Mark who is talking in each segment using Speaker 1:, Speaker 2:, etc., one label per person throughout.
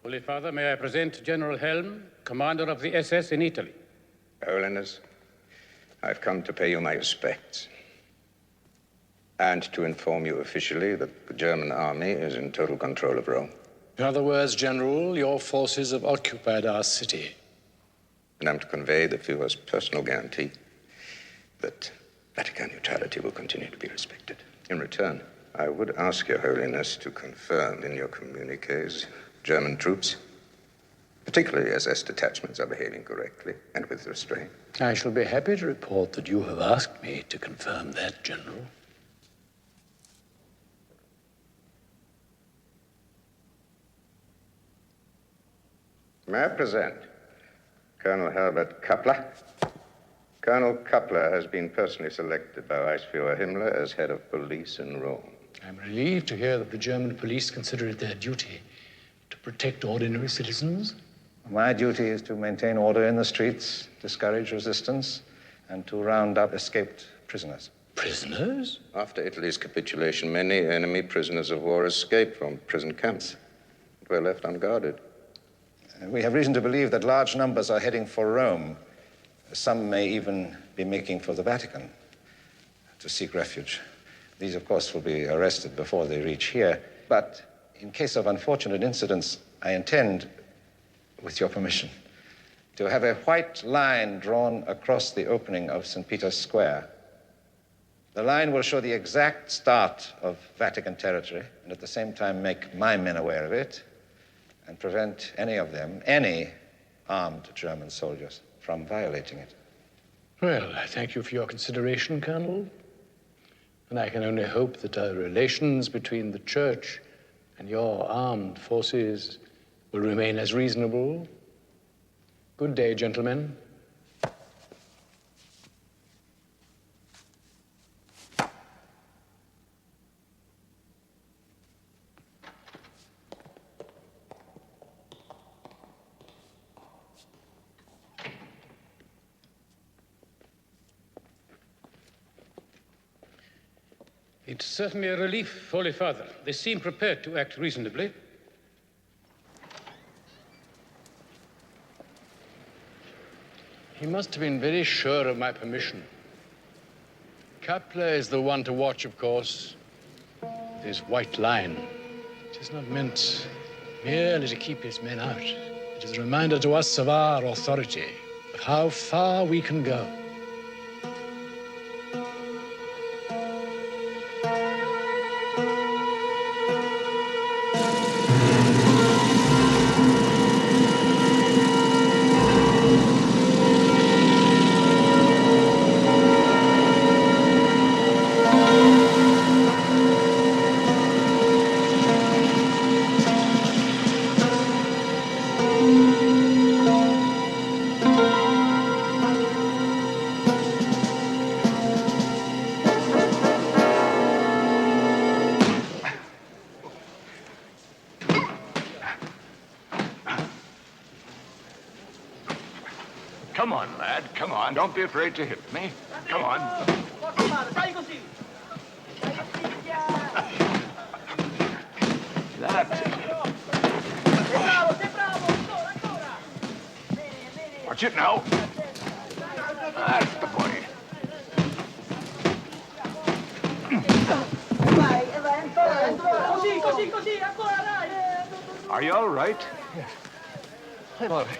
Speaker 1: Holy Father, may I present General Helm, commander of the SS in Italy.
Speaker 2: Holiness, I've come to pay you my respects and to inform you officially that the German army is in total control of Rome.
Speaker 3: In other words, General, your forces have occupied our city.
Speaker 2: And I'm to convey the Führer's personal guarantee that Vatican neutrality will continue to be respected. In return, I would ask Your Holiness to confirm in your communiques German troops, particularly SS detachments, are behaving correctly and with restraint.
Speaker 3: I shall be happy to report that you have asked me to confirm that, General.
Speaker 2: May I present Colonel Herbert Kappler? Colonel Kappler has been personally selected by Reichsführer Himmler as head of police in Rome.
Speaker 3: I'm relieved to hear that the German police consider it their duty to protect ordinary citizens.
Speaker 4: My duty is to maintain order in the streets, discourage resistance, and to round up escaped prisoners.
Speaker 3: Prisoners?
Speaker 2: After Italy's capitulation, many enemy prisoners of war escaped from prison camps and were left unguarded.
Speaker 4: We have reason to believe that large numbers are heading for Rome. Some may even be making for the Vatican to seek refuge. These, of course, will be arrested before they reach here. But in case of unfortunate incidents, I intend, with your permission, to have a white line drawn across the opening of St. Peter's Square. The line will show the exact start of Vatican territory and at the same time make my men aware of it and prevent any of them, any armed German soldiers, from violating it.
Speaker 3: Well, I thank you for your consideration, Colonel. And I can only hope that our relations between the Church and your armed forces will remain as reasonable. Good day, gentlemen.
Speaker 1: It's certainly a relief, Holy Father. They seem prepared to act reasonably.
Speaker 3: He must have been very sure of my permission. Kappler is the one to watch, of course. This white line. It is not meant merely to keep his men out. It is a reminder to us of our authority, of how far we can go.
Speaker 5: Come on, lad. Come on. Don't be afraid to hit me. Come on. That's it. Watch it now. That's the boy. Are you all right?
Speaker 3: Yes. I'm all right.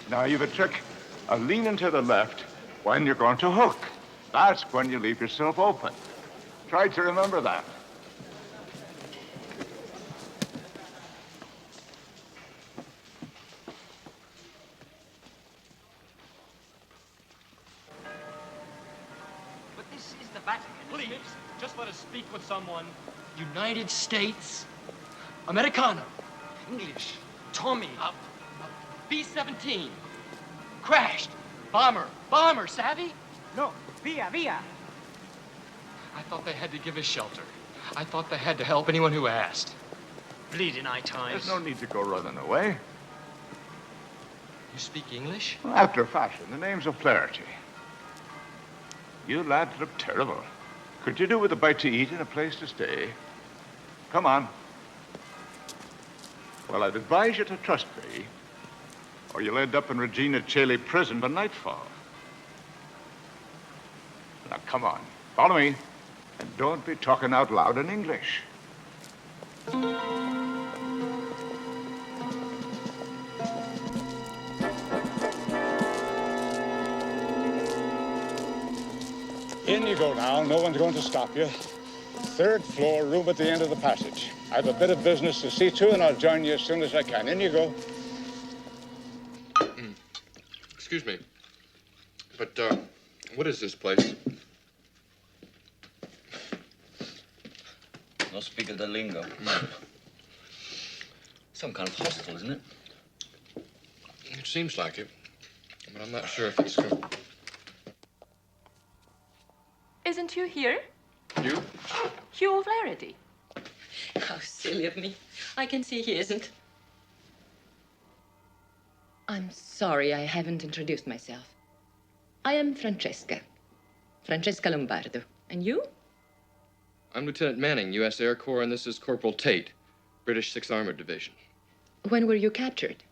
Speaker 5: Now, you've a trick of leaning to the left when you're going to hook. That's when you leave yourself open. Try to remember that.
Speaker 6: But this is the Vatican.
Speaker 7: Please, just let us speak with someone. United States, Americano, English, Tommy, B-17, crashed, bomber, savvy?
Speaker 6: No, via.
Speaker 7: I thought they had to give us shelter. I thought they had to help anyone who asked. Bleeding eye times.
Speaker 5: There's no need to go running away.
Speaker 7: You speak English?
Speaker 5: After a fashion, the name's O'Flaherty. You lads look terrible. Could you do with a bite to eat and a place to stay? Come on. Well, I'd advise you to trust me, or you'll end up in Regina Coeli prison by nightfall. Now, come on. Follow me. And don't be talking out loud in English. In you go now. No one's going to stop you. Third floor, room at the end of the passage. I have a bit of business to see to, and I'll join you as soon as I can. In you go.
Speaker 7: Excuse me, but what is this place?
Speaker 8: No speak of the lingo. Some kind of hostel, isn't it?
Speaker 7: It seems like it, but I'm not sure if it's...
Speaker 9: Isn't Hugh here?
Speaker 7: You?
Speaker 9: Hugh O'Flaherty.
Speaker 10: How silly of me. I can see he isn't. I'm sorry I haven't introduced myself. I am Francesca Lombardo. And you?
Speaker 7: I'm Lieutenant Manning, U.S. Air Corps, and this is Corporal Tate, British 6th Armored Division.
Speaker 10: When were you captured?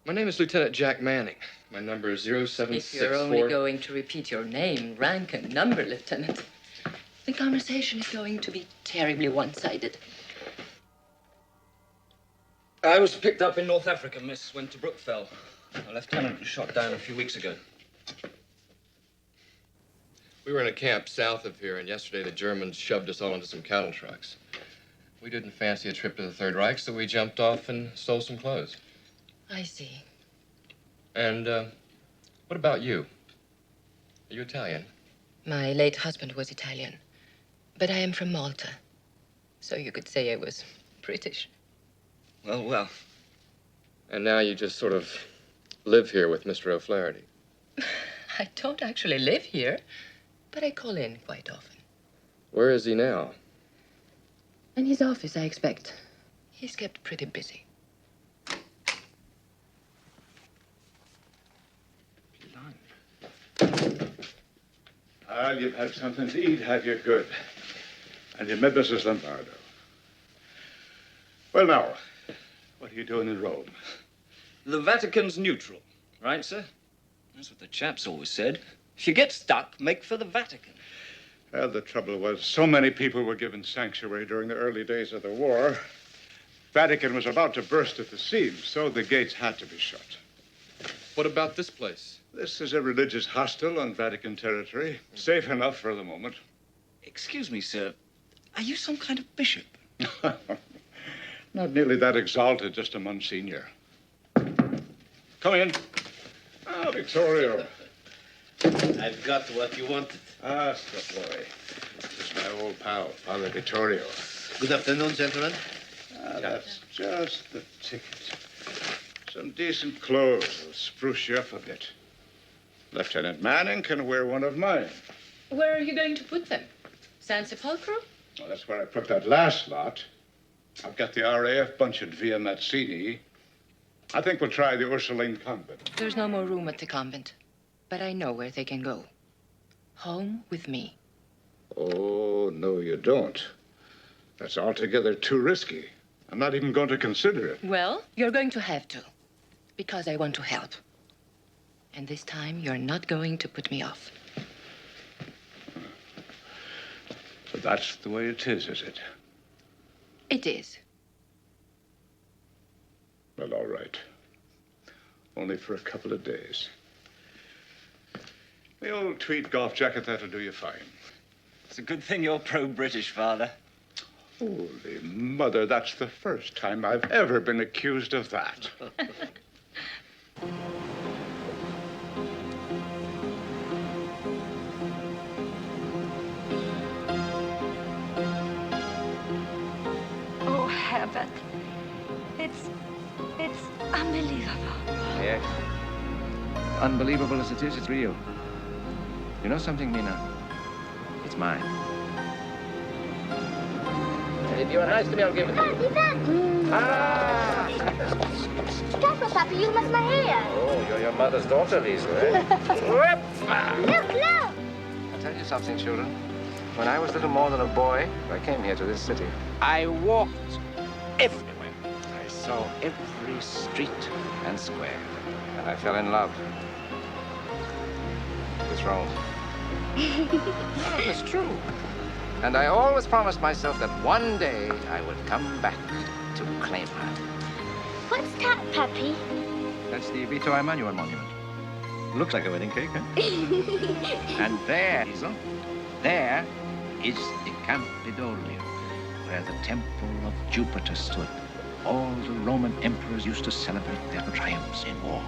Speaker 7: My name is Lieutenant Jack Manning. My number is 0764...
Speaker 10: If you're only going to repeat your name, rank, and number, Lieutenant, the conversation is going to be terribly one-sided.
Speaker 8: I was picked up in North Africa, miss. Went to Brookfell. A lieutenant was shot down a few weeks ago.
Speaker 7: We were in a camp south of here, and yesterday the Germans shoved us all into some cattle trucks. We didn't fancy a trip to the Third Reich, so we jumped off and stole some clothes.
Speaker 10: I see.
Speaker 7: And, what about you? Are you Italian?
Speaker 10: My late husband was Italian, but I am from Malta, so you could say I was British.
Speaker 8: Well, well.
Speaker 7: And now you just sort of live here with Mr. O'Flaherty.
Speaker 10: I don't actually live here, but I call in quite often.
Speaker 7: Where is he now?
Speaker 10: In his office, I expect. He's kept pretty busy.
Speaker 5: Well, you've had something to eat, have you? Good. And you met Mrs. Lombardo. Well, now, what are you doing in Rome?
Speaker 8: The Vatican's neutral, right, sir? That's what the chaps always said. If you get stuck, make for the Vatican.
Speaker 5: Well, the trouble was, so many people were given sanctuary during the early days of the war. Vatican was about to burst at the seams, so the gates had to be shut.
Speaker 7: What about this place?
Speaker 5: This is a religious hostel on Vatican territory. Safe enough for the moment.
Speaker 8: Excuse me, sir. Are you some kind of bishop?
Speaker 5: Not nearly that exalted, just a Monsignor. Come in. Ah, Vittorio.
Speaker 11: I've got what you wanted.
Speaker 5: Ah, stop worry. This is my old pal, Father Vittorio.
Speaker 11: Good afternoon, gentlemen.
Speaker 5: Ah, that's just the ticket. Some decent clothes will spruce you up a bit. Lieutenant Manning can wear one of mine.
Speaker 10: Where are you going to put them? San Sepolcro?
Speaker 5: Well, that's where I put that last lot. I've got the RAF bunch at Via Mazzini. I think we'll try the Ursuline convent.
Speaker 10: There's no more room at the convent, but I know where they can go. Home with me.
Speaker 5: Oh, no, you don't. That's altogether too risky. I'm not even going to consider it.
Speaker 10: Well, you're going to have to, because I want to help. And this time, you're not going to put me off.
Speaker 5: But that's the way it is it?
Speaker 10: It is.
Speaker 5: Well, all right. Only for a couple of days. The old tweed golf jacket, that'll do you fine.
Speaker 8: It's a good thing you're pro-British, Father.
Speaker 5: Holy mother, that's the first time I've ever been accused of that.
Speaker 12: Oh, Herbert. It's unbelievable.
Speaker 4: Yes. Unbelievable as it is, it's real. You know something, Mina? It's mine.
Speaker 11: And if you are nice to me, I'll give it to you.
Speaker 12: Careful, Papi, you must my hair.
Speaker 4: Oh, you're your mother's daughter, Lisa, eh?
Speaker 12: Look, look!
Speaker 4: I'll tell you something, children. When I was little more than a boy, I came here to this city.
Speaker 11: I walked everywhere.
Speaker 4: I saw every street and square. And I fell in love with Rome. It was true. And I always promised myself that one day I would come back to claim her.
Speaker 12: What's that, Pappy?
Speaker 4: That's the Vito Emanuel monument. Looks like a wedding cake, huh? And there, Hazel, there is the Campidoglio, where the temple of Jupiter stood. All the Roman emperors used to celebrate their triumphs in war.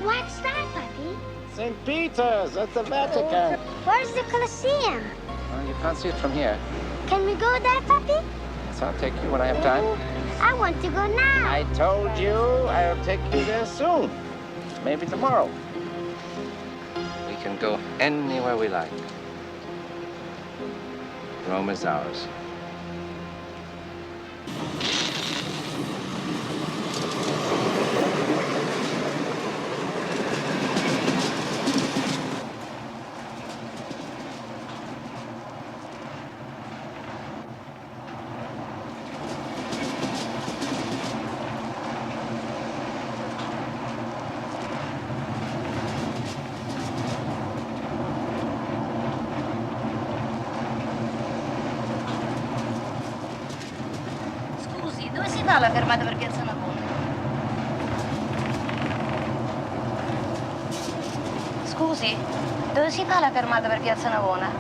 Speaker 12: What's that, Pappy?
Speaker 4: St. Peter's at the Vatican.
Speaker 12: Where's the Colosseum?
Speaker 4: Well, you can't see it from here.
Speaker 12: Can we go there, Pappy?
Speaker 4: So I'll take you when I have time.
Speaker 12: I want to go now.
Speaker 4: I told you I'll take you there soon. Maybe tomorrow. We can go anywhere we like. Rome is ours.
Speaker 13: Dove si va la fermata per Piazza Navona? Scusi, dove si fa la fermata per Piazza Navona?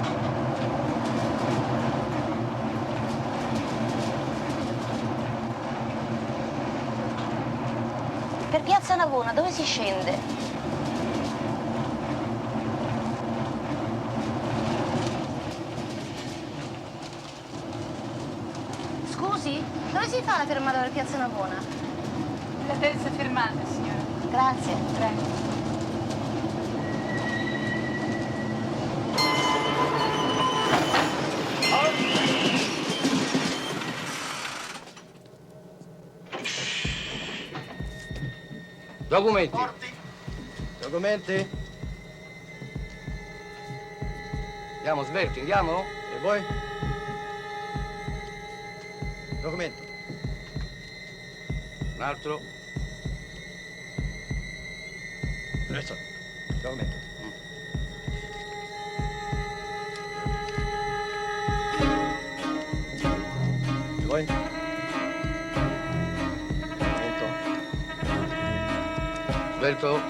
Speaker 13: Per Piazza Navona, dove si scende? Scusi, dove si fa la fermata per Piazza Navona?
Speaker 9: La terza fermata, signora.
Speaker 13: Grazie, prego.
Speaker 7: Documenti.
Speaker 11: Documenti?
Speaker 7: Andiamo, svelti, andiamo?
Speaker 11: E voi? Documento.
Speaker 7: Un altro.
Speaker 11: Adesso. Documento. E voi? Documento.
Speaker 7: Svelto.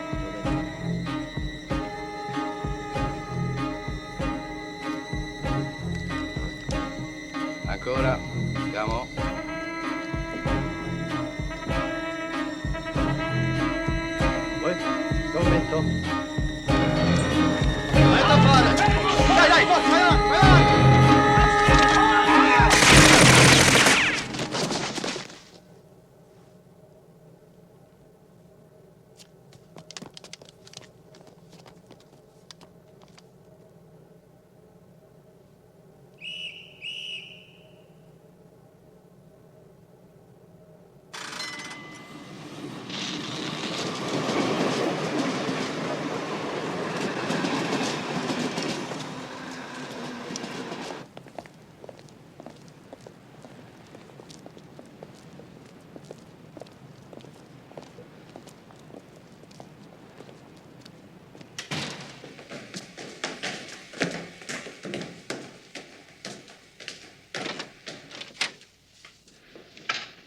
Speaker 7: Ancora. Andiamo.
Speaker 11: Voi? Documento.
Speaker 7: Vai da fare! Dai, dai, forza, vai avanti, vai avanti!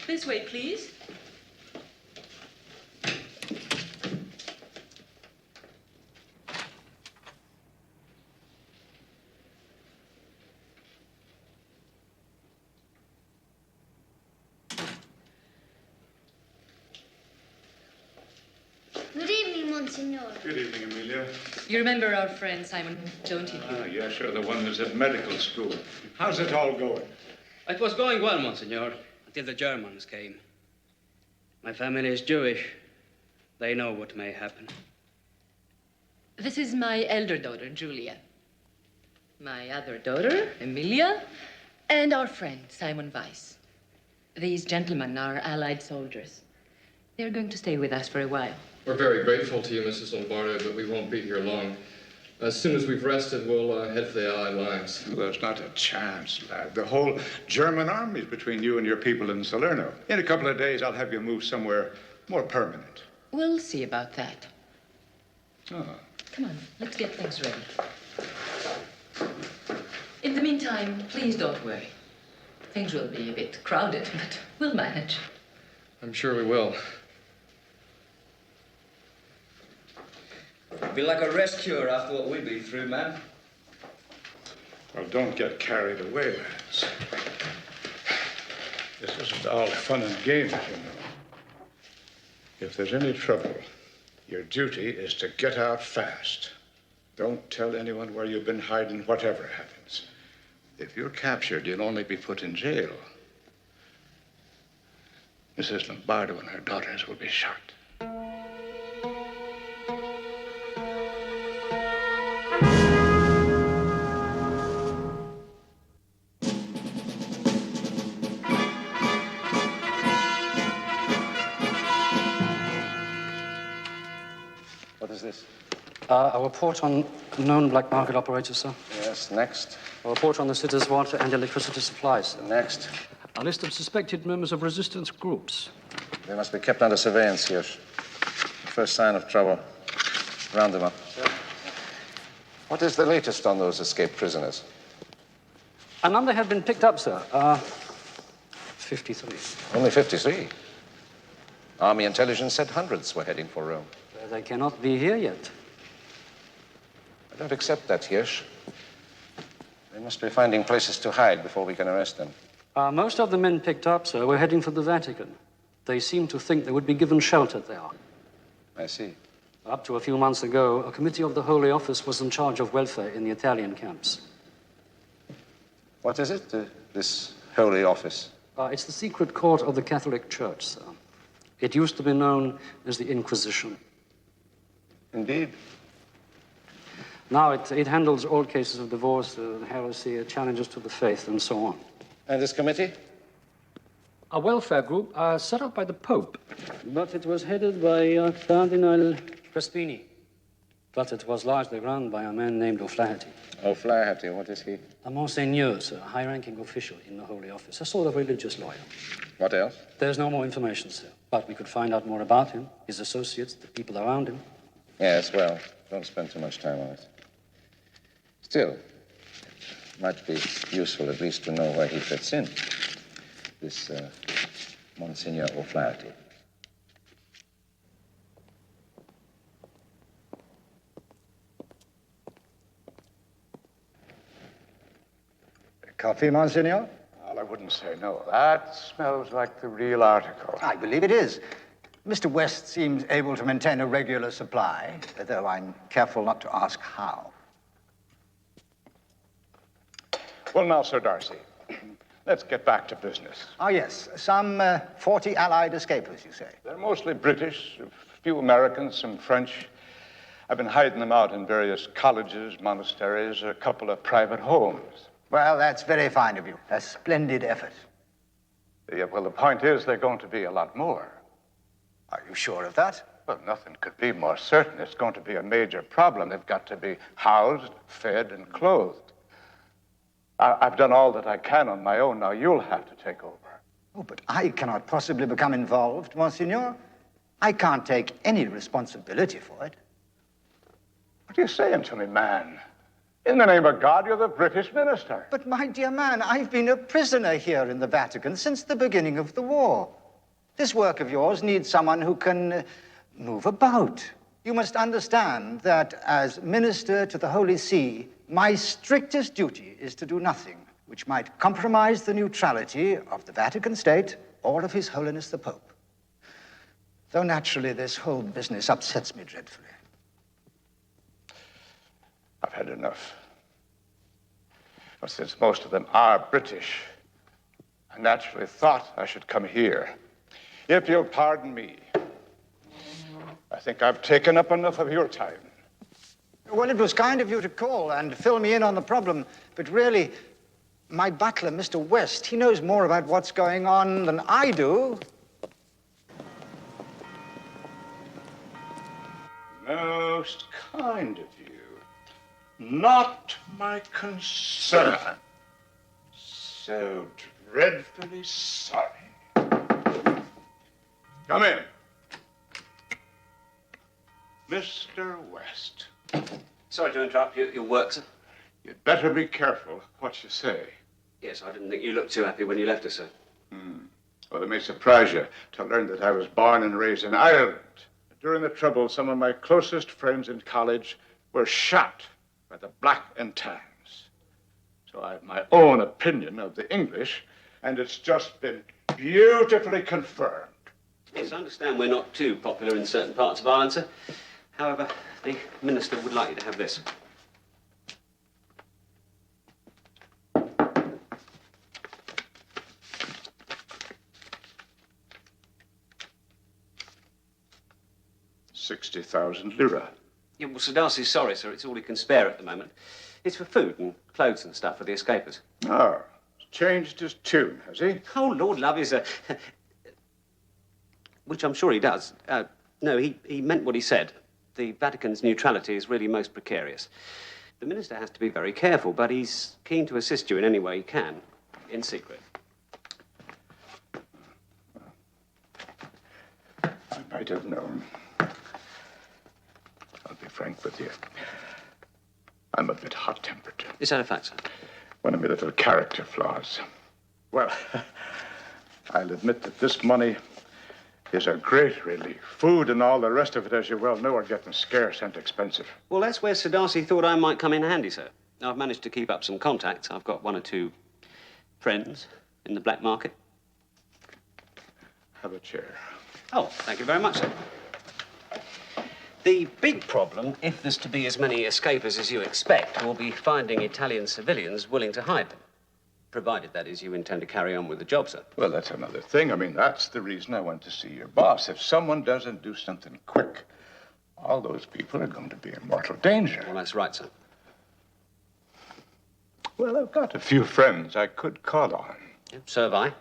Speaker 10: This way, please.
Speaker 12: Good evening, Monsignor.
Speaker 5: Good evening, Amelia.
Speaker 10: You remember our friend Simon, don't you?
Speaker 5: Ah, yeah, sure, the one who's at medical school. How's it all going?
Speaker 14: It was going well, Monsignor, until the Germans came. My family is Jewish. They know what may happen.
Speaker 10: This is my elder daughter, Julia. My other daughter, Emilia, and our friend, Simon Weiss. These gentlemen are Allied soldiers. They're going to stay with us for a while.
Speaker 7: We're very grateful to you, Mrs. Lombardo, but we won't be here long. As soon as we've rested, we'll head for the Allied lines.
Speaker 5: There's not a chance, lad. The whole German army's between you and your people in Salerno. In a couple of days, I'll have you moved somewhere more permanent.
Speaker 10: We'll see about that.
Speaker 5: Oh.
Speaker 10: Come on, let's get things ready. In the meantime, please don't worry. Things will be a bit crowded, but we'll manage.
Speaker 7: I'm sure we will.
Speaker 8: It'll be like a rescuer after what we've been through, man.
Speaker 5: Well, don't get carried away, lads. This isn't all fun and games, you know. If there's any trouble, your duty is to get out fast. Don't tell anyone where you've been hiding, whatever happens. If you're captured, you'll only be put in jail. Mrs. Lombardo and her daughters will be shot.
Speaker 4: What is this?
Speaker 15: A report on known black market operators, sir.
Speaker 4: Yes, next.
Speaker 15: A report on the city's water and electricity supplies, sir.
Speaker 4: Next.
Speaker 15: A list of suspected members of resistance groups.
Speaker 4: They must be kept under surveillance here. First sign of trouble. Round them up. Sir. What is the latest on those escaped prisoners?
Speaker 15: A number had been picked up, sir. 53.
Speaker 4: Only 53? Army intelligence said hundreds were heading for Rome.
Speaker 15: They cannot be here yet.
Speaker 4: I don't accept that, Hirsch. They must be finding places to hide before we can arrest them.
Speaker 15: Most of the men picked up, sir, were heading for the Vatican. They seemed to think they would be given shelter there.
Speaker 4: I see.
Speaker 15: Up to a few months ago, a committee of the Holy Office was in charge of welfare in the Italian camps.
Speaker 4: What is it, this Holy Office?
Speaker 15: It's the secret court of the Catholic Church, sir. It used to be known as the Inquisition.
Speaker 4: Indeed.
Speaker 15: Now it handles all cases of divorce, heresy, challenges to the faith, and so on.
Speaker 4: And this committee?
Speaker 15: A welfare group set up by the Pope. But it was headed by Cardinal Crespini. But it was largely run by a man named O'Flaherty.
Speaker 4: O'Flaherty, what is he?
Speaker 15: A Monsignor, sir, a high-ranking official in the Holy Office, a sort of religious lawyer.
Speaker 4: What else?
Speaker 15: There's no more information, sir. But we could find out more about him, his associates, the people around him.
Speaker 4: Yes, well, don't spend too much time on it. Still, it might be useful at least to know where he fits in. This Monsignor O'Flaherty.
Speaker 16: Coffee, Monsignor?
Speaker 5: Well, I wouldn't say no. That smells like the real article.
Speaker 16: I believe it is. Mr. West seems able to maintain a regular supply, though I'm careful not to ask how.
Speaker 5: Well, now, Sir Darcy, let's get back to business.
Speaker 16: Ah, yes. Some 40 Allied escapers, you say?
Speaker 5: They're mostly British, a few Americans, some French. I've been hiding them out in various colleges, monasteries, a couple of private homes.
Speaker 16: Well, that's very fine of you. A splendid effort.
Speaker 5: Yeah, well, the point is they're going to be a lot more.
Speaker 16: Are you sure of that?
Speaker 5: Well, nothing could be more certain. It's going to be a major problem. They've got to be housed, fed, and clothed. I've done all that I can on my own. Now you'll have to take over.
Speaker 16: Oh, but I cannot possibly become involved, Monsignor. I can't take any responsibility for it.
Speaker 5: What are you saying to me, man? In the name of God, you're the British minister.
Speaker 16: But, my dear man, I've been a prisoner here in the Vatican since the beginning of the war. This work of yours needs someone who can move about. You must understand that as minister to the Holy See, my strictest duty is to do nothing which might compromise the neutrality of the Vatican State or of His Holiness the Pope. Though naturally this whole business upsets me dreadfully.
Speaker 5: I've had enough. Well, since most of them are British, I naturally thought I should come here. If you'll pardon me, I think I've taken up enough of your time.
Speaker 16: Well, it was kind of you to call and fill me in on the problem, but really, my butler, Mr. West, he knows more about what's going on than I do.
Speaker 5: Most kind of you. not my concern. So dreadfully sorry. Come in. Mr. West.
Speaker 14: Sorry to interrupt your work, sir.
Speaker 5: You'd better be careful what you say.
Speaker 14: Yes, I didn't think you looked too happy when you left us, sir.
Speaker 5: Well, it may surprise you to learn that I was born and raised in Ireland. During the Troubles, some of my closest friends in college were shot by the Black and Tans. So I have my own opinion of the English, and it's just been beautifully confirmed.
Speaker 14: Yes, I understand we're not too popular in certain parts of Ireland, sir. However, the minister would like you to have this.
Speaker 5: £60,000.
Speaker 14: Yeah, well, Sir Darcy's sorry, sir. It's all he can spare at the moment. It's for food and clothes and stuff for the escapers.
Speaker 5: Oh, changed his tune, has he?
Speaker 14: Oh, Lord love you, sir. Which I'm sure he does. No, he meant what he said. The Vatican's neutrality is really most precarious. The minister has to be very careful, but he's keen to assist you in any way he can, in secret.
Speaker 5: I might have known. I'll be frank with you. I'm a bit hot-tempered.
Speaker 14: Is that a fact, sir?
Speaker 5: One of my little character flaws. Well, I'll admit that this money is a great relief. Food and all the rest of it, as you well know, are getting scarce and expensive.
Speaker 14: Well, that's where Sir Darcy thought I might come in handy, sir. I've managed to keep up some contacts. I've got one or two friends in the black market.
Speaker 5: Have a chair.
Speaker 14: Oh, thank you very much, sir. The big problem, if there's to be as many escapers as you expect, will be finding Italian civilians willing to hide them. Provided, that is, you intend to carry on with the job, sir.
Speaker 5: Well, that's another thing. I mean, that's the reason I went to see your boss. If someone doesn't do something quick, all those people are going to be in mortal danger.
Speaker 14: Well, that's right, sir.
Speaker 5: Well, I've got a few friends I could call on.
Speaker 14: Yeah, so have I.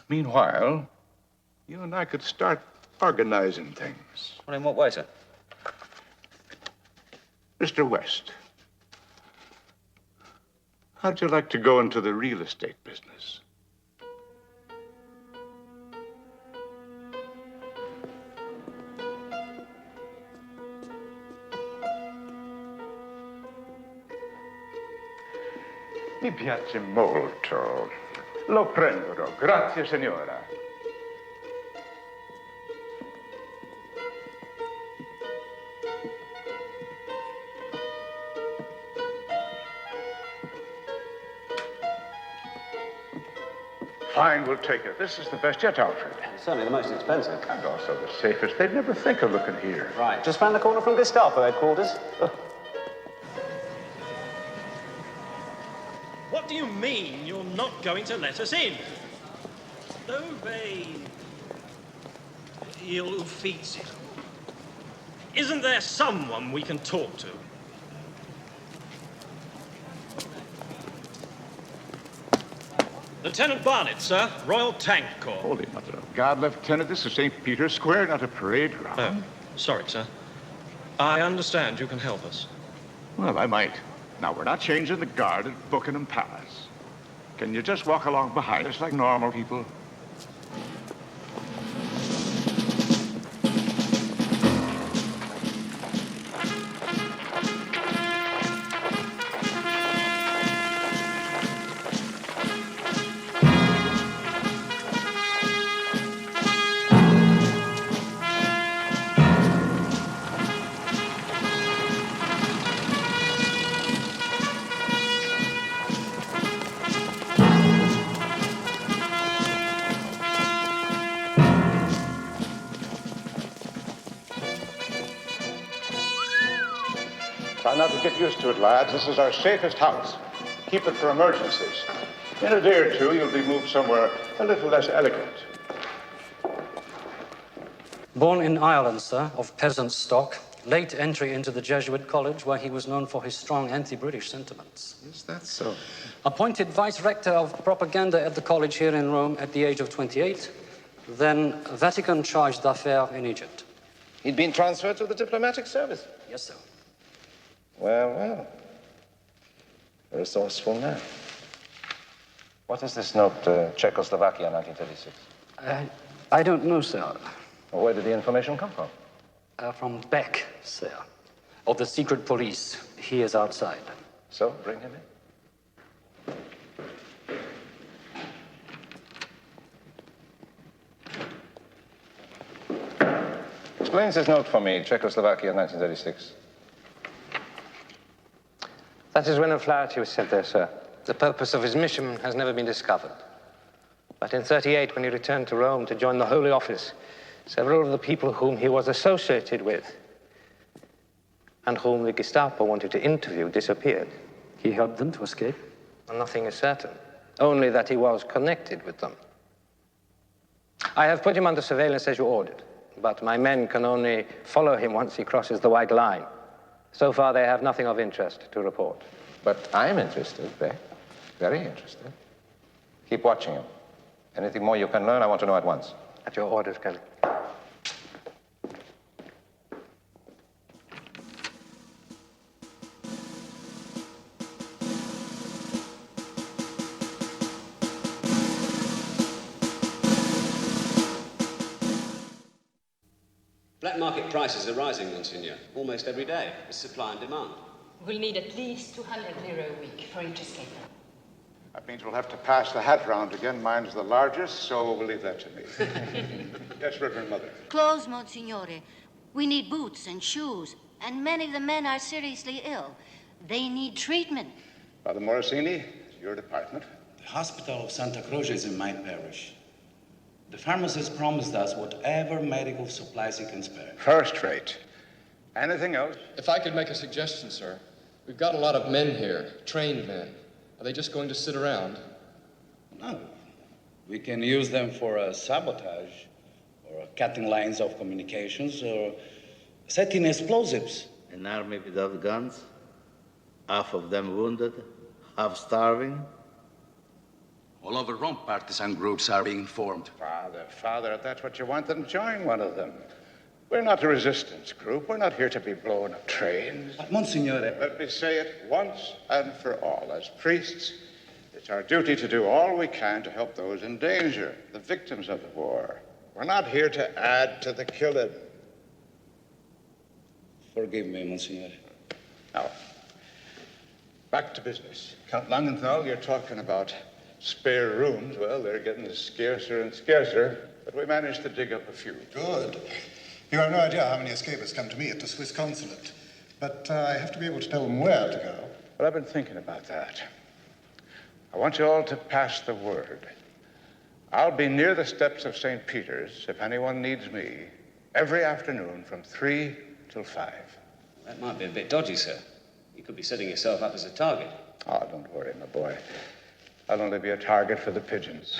Speaker 5: Meanwhile, you and I could start organizing things.
Speaker 14: Well, in what way, sir?
Speaker 5: Mr. West, how'd you like to go into the real estate business? Mi piace molto. Lo prenderò. Grazie, signora. Fine, we'll take it. This is the best yet, Alfred.
Speaker 14: It's certainly the most expensive.
Speaker 5: And also the safest. They'd never think of looking here.
Speaker 14: Right, just round the corner from Gestapo headquarters.
Speaker 17: What do you mean you're not going to let us in? Dove il ufficio? Isn't there someone we can talk to? Lieutenant Barnett, sir. Royal Tank Corps.
Speaker 5: Holy Mother of God, Lieutenant, this is St. Peter's Square, not a parade ground.
Speaker 17: Oh, sorry, sir. I understand you can help us.
Speaker 5: Well, I might. Now, we're not changing the guard at Buckingham Palace. Can you just walk along behind us like normal people? Try not to get used to it, lads. This is our safest house. Keep it for emergencies. In a day or two, you'll be moved somewhere a little less elegant.
Speaker 15: Born in Ireland, sir, of peasant stock, late entry into the Jesuit college where he was known for his strong anti-British sentiments.
Speaker 5: Is that so?
Speaker 15: Appointed vice-rector of propaganda at the college here in Rome at the age of 28, then Vatican charge d'affaires in Egypt.
Speaker 4: He'd been transferred to the diplomatic service?
Speaker 15: Yes, sir.
Speaker 4: Well, well. A resourceful man. What is this note, Czechoslovakia, 1936?
Speaker 15: I don't know, sir.
Speaker 4: Well, where did the information come from?
Speaker 15: From Beck, sir. Of the secret police. He is outside.
Speaker 4: So, bring him in. Explains this note for me, Czechoslovakia, 1936.
Speaker 18: That is when O'Flaherty was sent there, sir. The purpose of his mission has never been discovered. But in 38, when he returned to Rome to join the Holy Office, several of the people whom he was associated with and whom the Gestapo wanted to interview disappeared.
Speaker 15: He helped them to escape?
Speaker 18: Well, nothing is certain, only that he was connected with them. I have put him under surveillance as you ordered, but my men can only follow him once he crosses the white line. So far, they have nothing of interest to report.
Speaker 4: But I'm interested, Beck. Very interested. Keep watching him. Anything more you can learn, I want to know at once.
Speaker 18: At your orders, Colonel.
Speaker 14: Black market prices are rising, Monsignor, almost every day. It's supply and demand.
Speaker 10: We'll need at least 200 lira a week for each escape.
Speaker 5: That means we'll have to pass the hat round again. Mine's the largest, so we'll leave that to me. Yes, Reverend Mother.
Speaker 19: Clothes, Monsignore. We need boots and shoes, and many of the men are seriously ill. They need treatment.
Speaker 5: Father Morosini, it's your department.
Speaker 20: The hospital of Santa Croce is in my parish. The pharmacist promised us whatever medical supplies he can spare.
Speaker 5: First rate. Anything else?
Speaker 7: If I could make a suggestion, sir. We've got a lot of men here, trained men. Are they just going to sit around?
Speaker 20: No. We can use them for sabotage, or cutting lines of communications, or setting explosives.
Speaker 21: An army without guns? Half of them wounded? Half starving?
Speaker 20: All over Rome, partisan groups are being formed.
Speaker 5: Father, if that's what you want, then join one of them. We're not a resistance group. We're not here to be blowing up trains.
Speaker 20: But, Monsignore...
Speaker 5: Let me say it once and for all. As priests, it's our duty to do all we can to help those in danger, the victims of the war. We're not here to add to the killing.
Speaker 20: Forgive me, Monsignore.
Speaker 5: Now, back to business. Count Langenthal, you're talking about spare rooms. Well, they're getting scarcer and scarcer, but we managed to dig up a few.
Speaker 22: Good. You have no idea how many escapers come to me at the Swiss consulate, but I have to be able to tell them where to go.
Speaker 5: Well, I've been thinking about that. I want you all to pass the word. I'll be near the steps of St. Peter's if anyone needs me, every afternoon from 3 till 5.
Speaker 14: That might be a bit dodgy, sir. You could be setting yourself up as a target.
Speaker 5: Oh, don't worry, my boy. I'll only be a target for the pigeons.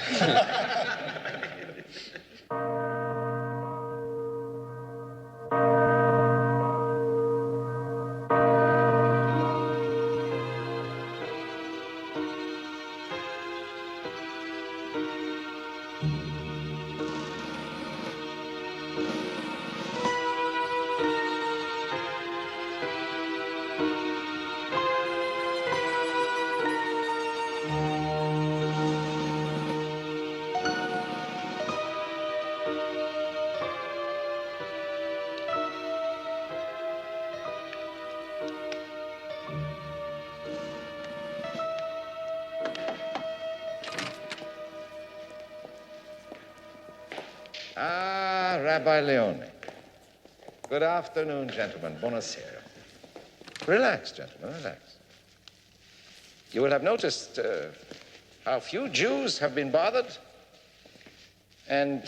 Speaker 4: Rabbi Leone. Good afternoon, gentlemen. Buonasera. Relax, gentlemen, relax. You will have noticed how few Jews have been bothered, and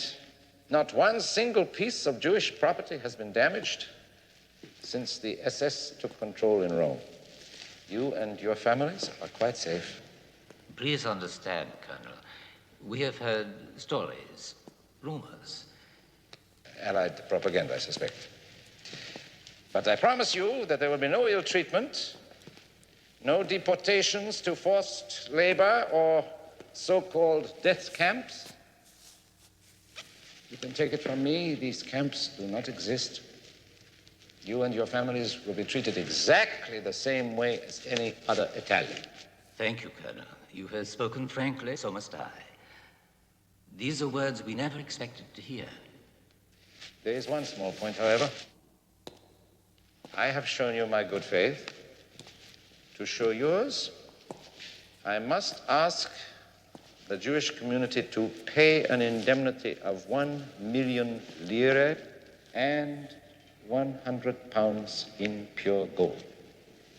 Speaker 4: not one single piece of Jewish property has been damaged since the SS took control in Rome. You and your families are quite safe.
Speaker 23: Please understand, Colonel. We have heard stories, rumors.
Speaker 4: Allied propaganda, I suspect. But I promise you that there will be no ill treatment, no deportations to forced labor or so-called death camps. You can take it from me, these camps do not exist. You and your families will be treated exactly the same way as any other Italian.
Speaker 23: Thank you, Colonel. You have spoken frankly, so must I. These are words we never expected to hear.
Speaker 4: There is one small point, however. I have shown you my good faith. To show yours, I must ask the Jewish community to pay an indemnity of 1 million lire and 100 pounds in pure gold.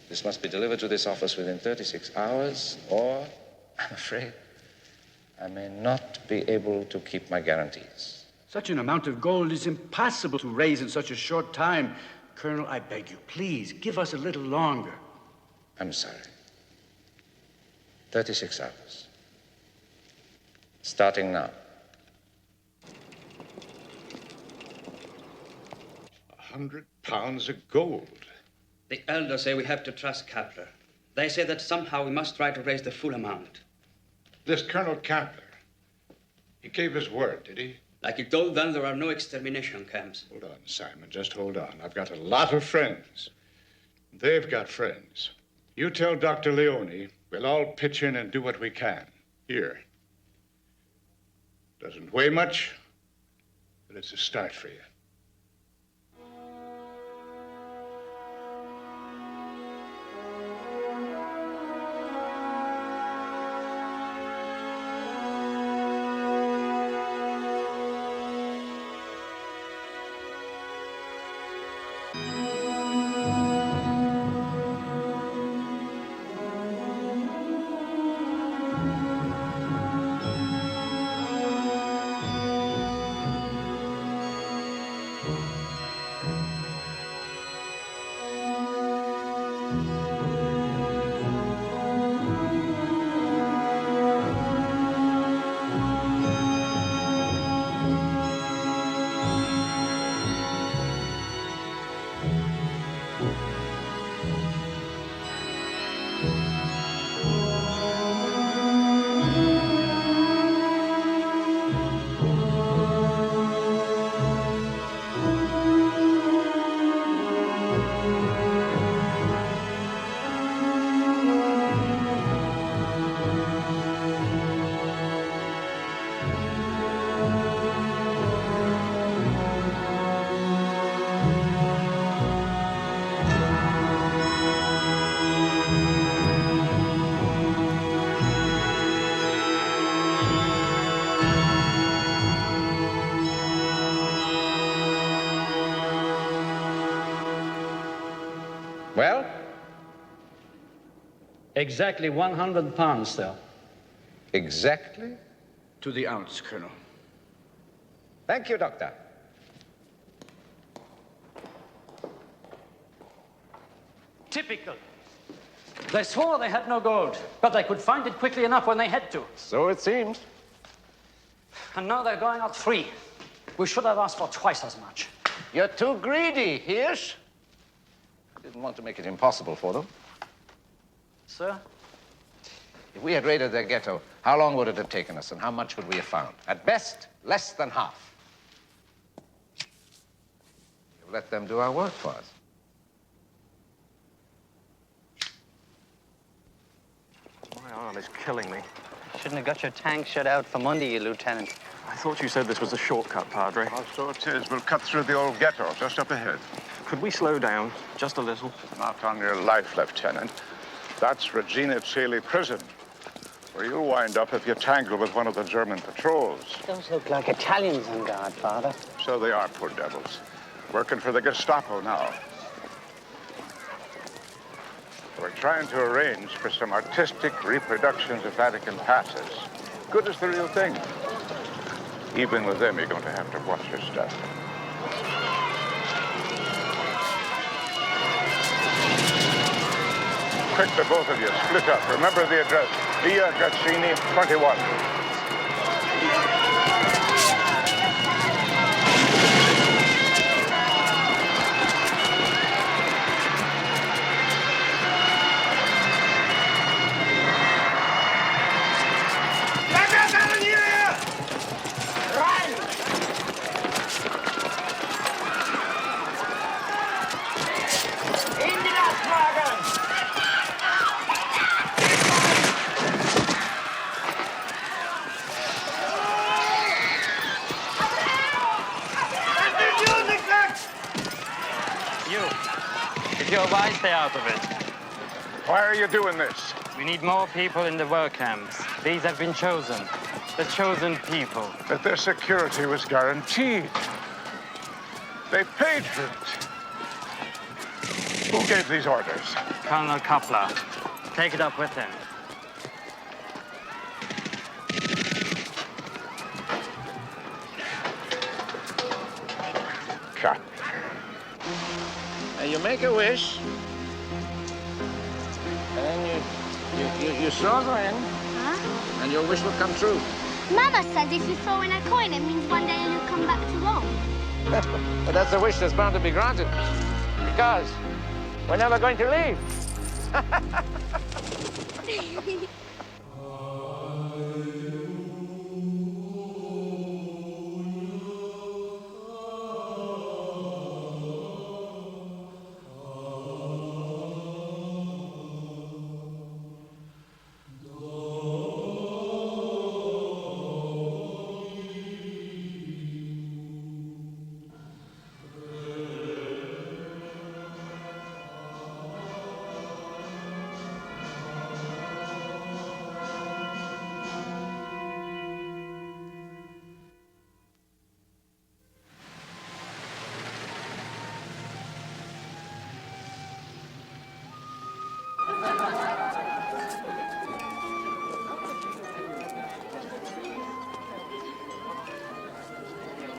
Speaker 4: This must be delivered to this office within 36 hours, or, I'm afraid, I may not be able to keep my guarantees.
Speaker 1: Such an amount of gold is impossible to raise in such a short time. Colonel, I beg you, please, give us a little longer.
Speaker 4: I'm sorry. 36 hours. Starting now.
Speaker 5: 100 pounds of gold.
Speaker 15: The elders say we have to trust Kappler. They say that somehow we must try to raise the full amount.
Speaker 5: This Colonel Kappler, he gave his word, did he?
Speaker 15: Like he told them, there are no extermination camps.
Speaker 5: Hold on, Simon, just hold on. I've got a lot of friends. They've got friends. You tell Dr. Leone, we'll all pitch in and do what we can. Here. Doesn't weigh much, but it's a start for you.
Speaker 4: Well?
Speaker 15: Exactly 100 pounds, sir.
Speaker 4: Exactly?
Speaker 1: To the ounce, Colonel.
Speaker 4: Thank you, Doctor.
Speaker 15: Typical. They swore they had no gold, but they could find it quickly enough when they had to.
Speaker 4: So it seems.
Speaker 15: And now they're going out free. We should have asked for twice as much.
Speaker 4: You're too greedy, Hirsch. Didn't want to make it impossible for them.
Speaker 15: Sir?
Speaker 4: If we had raided their ghetto, how long would it have taken us, and how much would we have found? At best, less than half. You've let them do our work for us.
Speaker 2: My arm is killing me.
Speaker 3: Shouldn't have got your tank shut out from under you, Lieutenant.
Speaker 2: I thought you said this was a shortcut, Padre.
Speaker 5: Oh, so it is. We'll cut through the old ghetto just up ahead.
Speaker 2: Could we slow down just a little?
Speaker 5: Not on your life, Lieutenant. That's Regina Coeli prison, where you'll wind up if you tangle with one of the German patrols.
Speaker 3: Those look like Italians on guard, Father.
Speaker 5: So they are, poor devils. Working for the Gestapo now. We're trying to arrange for some artistic reproductions of Vatican passes. Good as the real thing. Even with them, you're going to have to watch your step. Quick, the both of you, split up. Remember the address, Via Gazzini, 21.
Speaker 15: I stay out of it.
Speaker 5: Why are you doing this?
Speaker 15: We need more people in the work camps. These have been chosen. The chosen people.
Speaker 5: But their security was guaranteed. They paid for it. Who gave these orders?
Speaker 15: Colonel Kappler. Take it up with him.
Speaker 6: You make a wish, and then you throw the in, and your wish will come true.
Speaker 12: Mama says if you throw in a coin, it means one day you'll come back to Rome.
Speaker 6: But that's a wish that's bound to be granted, because we're never going to leave.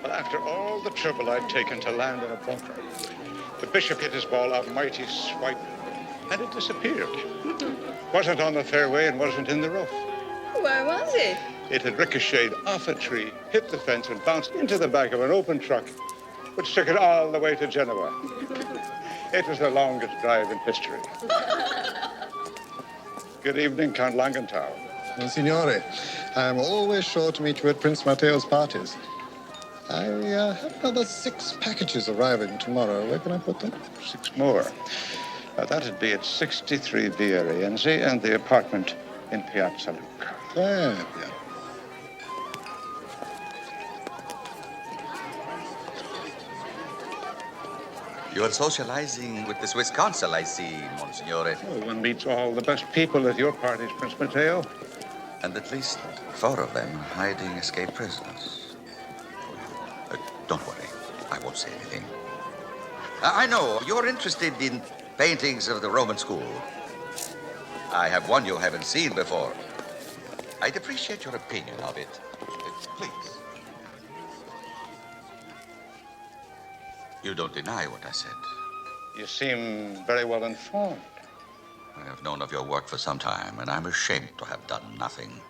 Speaker 5: Well, after all the trouble I'd taken to land in a bunker, the bishop hit his ball a mighty swipe, and it disappeared. Wasn't on the fairway and wasn't in the rough.
Speaker 10: Where was it?
Speaker 5: It had ricocheted off a tree, hit the fence, and bounced into the back of an open truck, which took it all the way to Genoa. It was the longest drive in history. Good evening, Count Langenthal.
Speaker 22: Monsignore, I'm always sure to meet you at Prince Matteo's parties. I have another 6 packages arriving tomorrow. Where can I put them?
Speaker 5: 6 more. That'd be at 63 Via Rienzi and the apartment in Piazza Lucca.
Speaker 22: There, yeah.
Speaker 9: You are socializing with the Swiss consul, I see, Monsignore.
Speaker 5: Oh, one meets all the best people at your parties, Prince Matteo.
Speaker 9: And at least 4 of them hiding escaped prisoners. Don't worry. I won't say anything. I know you're interested in paintings of the Roman school. I have one you haven't seen before. I'd appreciate your opinion of it. Please. You don't deny what I said.
Speaker 5: You seem very well informed.
Speaker 9: I have known of your work for some time, and I'm ashamed to have done nothing.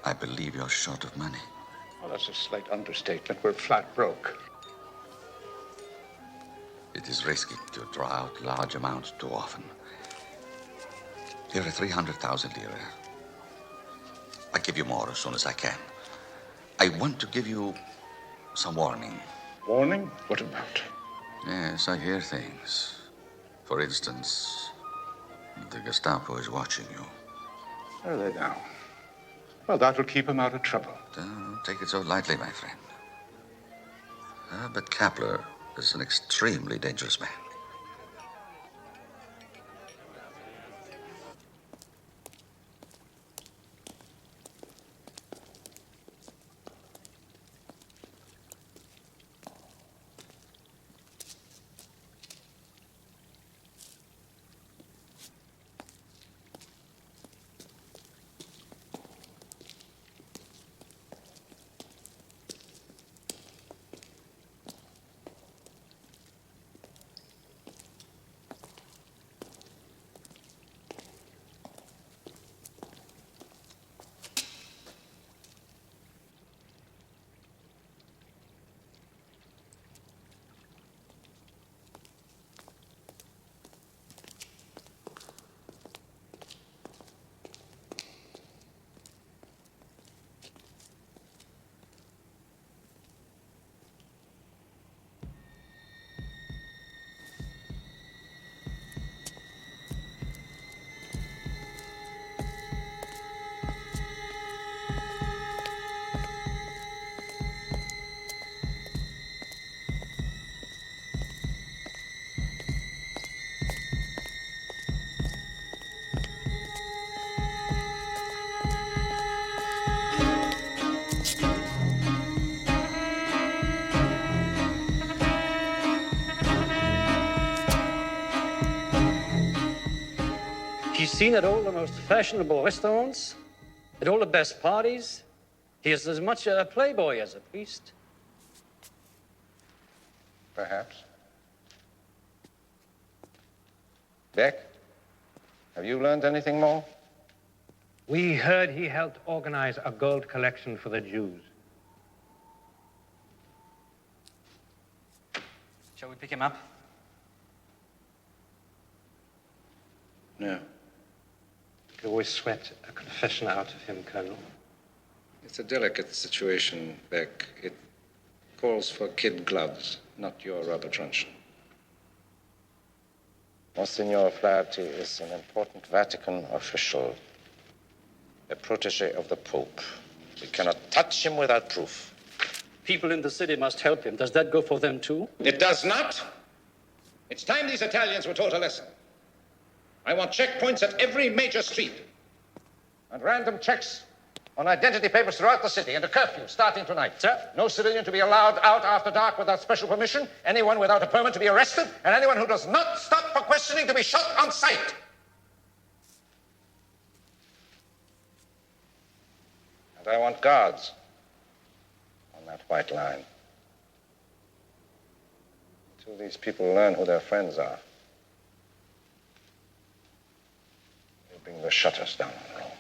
Speaker 9: I believe you're short of money.
Speaker 5: Well, that's a slight understatement. We're flat broke.
Speaker 9: It is risky to draw out large amounts too often. Here are 300,000 lira. I'll give you more as soon as I can. I want to give you some warning.
Speaker 5: Warning? What about?
Speaker 9: Yes, I hear things. For instance, the Gestapo is watching you.
Speaker 5: Are they now? Well, that'll keep him out of trouble.
Speaker 9: Don't take it so lightly, my friend. But Kappler is an extremely dangerous man.
Speaker 15: seen at all the most fashionable restaurants, at all the best parties. He is as much a playboy as a priest.
Speaker 4: Perhaps. Beck, have you learned anything more?
Speaker 18: We heard he helped organize a gold collection for the Jews.
Speaker 3: Shall we pick him up?
Speaker 4: No.
Speaker 18: You could always sweat a confession out of him, Colonel.
Speaker 4: It's a delicate situation, Beck. It calls for kid gloves, not your rubber truncheon. Monsenhor O'Flaherty is an important Vatican official, a protege of the Pope. We cannot touch him without proof.
Speaker 15: People in the city must help him. Does that go for them too?
Speaker 4: It does not. It's time these Italians were taught a lesson. I want checkpoints at every major street. And random checks on identity papers throughout the city, and a curfew starting tonight.
Speaker 15: Sir?
Speaker 4: No civilian to be allowed out after dark without special permission, anyone without a permit to be arrested, and anyone who does not stop for questioning to be shot on sight. And I want guards on that white line. Until these people learn who their friends are, they'll bring the shutters down on Rome.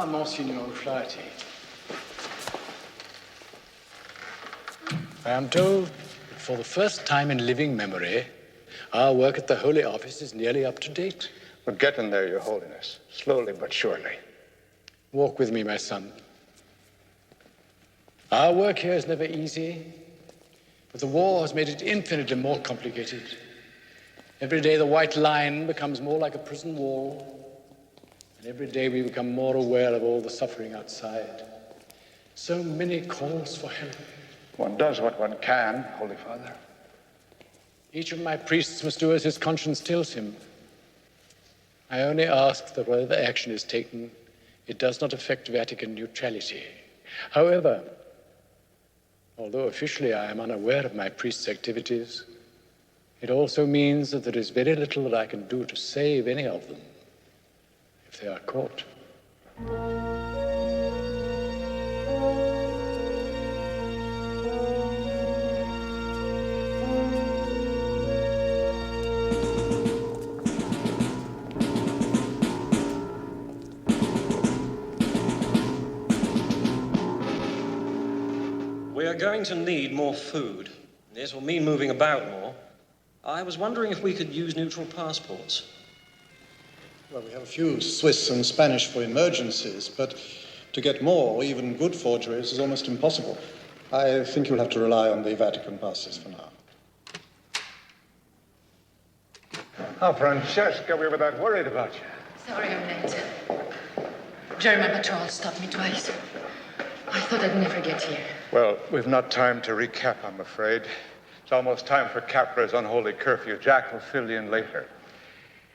Speaker 1: Monsenhor O'Flaherty. I am told that for the first time in living memory, our work at the Holy Office is nearly up to date.
Speaker 5: We're getting there, Your Holiness, slowly but surely.
Speaker 1: Walk with me, my son. Our work here is never easy, but the war has made it infinitely more complicated. Every day the white line becomes more like a prison wall, and every day we become more aware of all the suffering outside. So many calls for help.
Speaker 5: One does what one can, Holy Father.
Speaker 1: Each of my priests must do as his conscience tells him. I only ask that whatever action is taken, it does not affect Vatican neutrality. However, although officially I am unaware of my priest's activities, it also means that there is very little that I can do to save any of them if they are caught.
Speaker 17: We are going to need more food. This will mean moving about more. I was wondering if we could use neutral passports.
Speaker 22: Well, we have a few Swiss and Spanish for emergencies, but to get more, even good forgeries, is almost impossible. I think you'll have to rely on the Vatican passes for now.
Speaker 5: Oh, Francesca, we were that worried about you.
Speaker 10: Sorry I'm late. German patrol stopped me twice. I thought I'd never get here.
Speaker 5: Well, we've not time to recap, I'm afraid. It's almost time for Kappler's unholy curfew. Jack will fill you in later.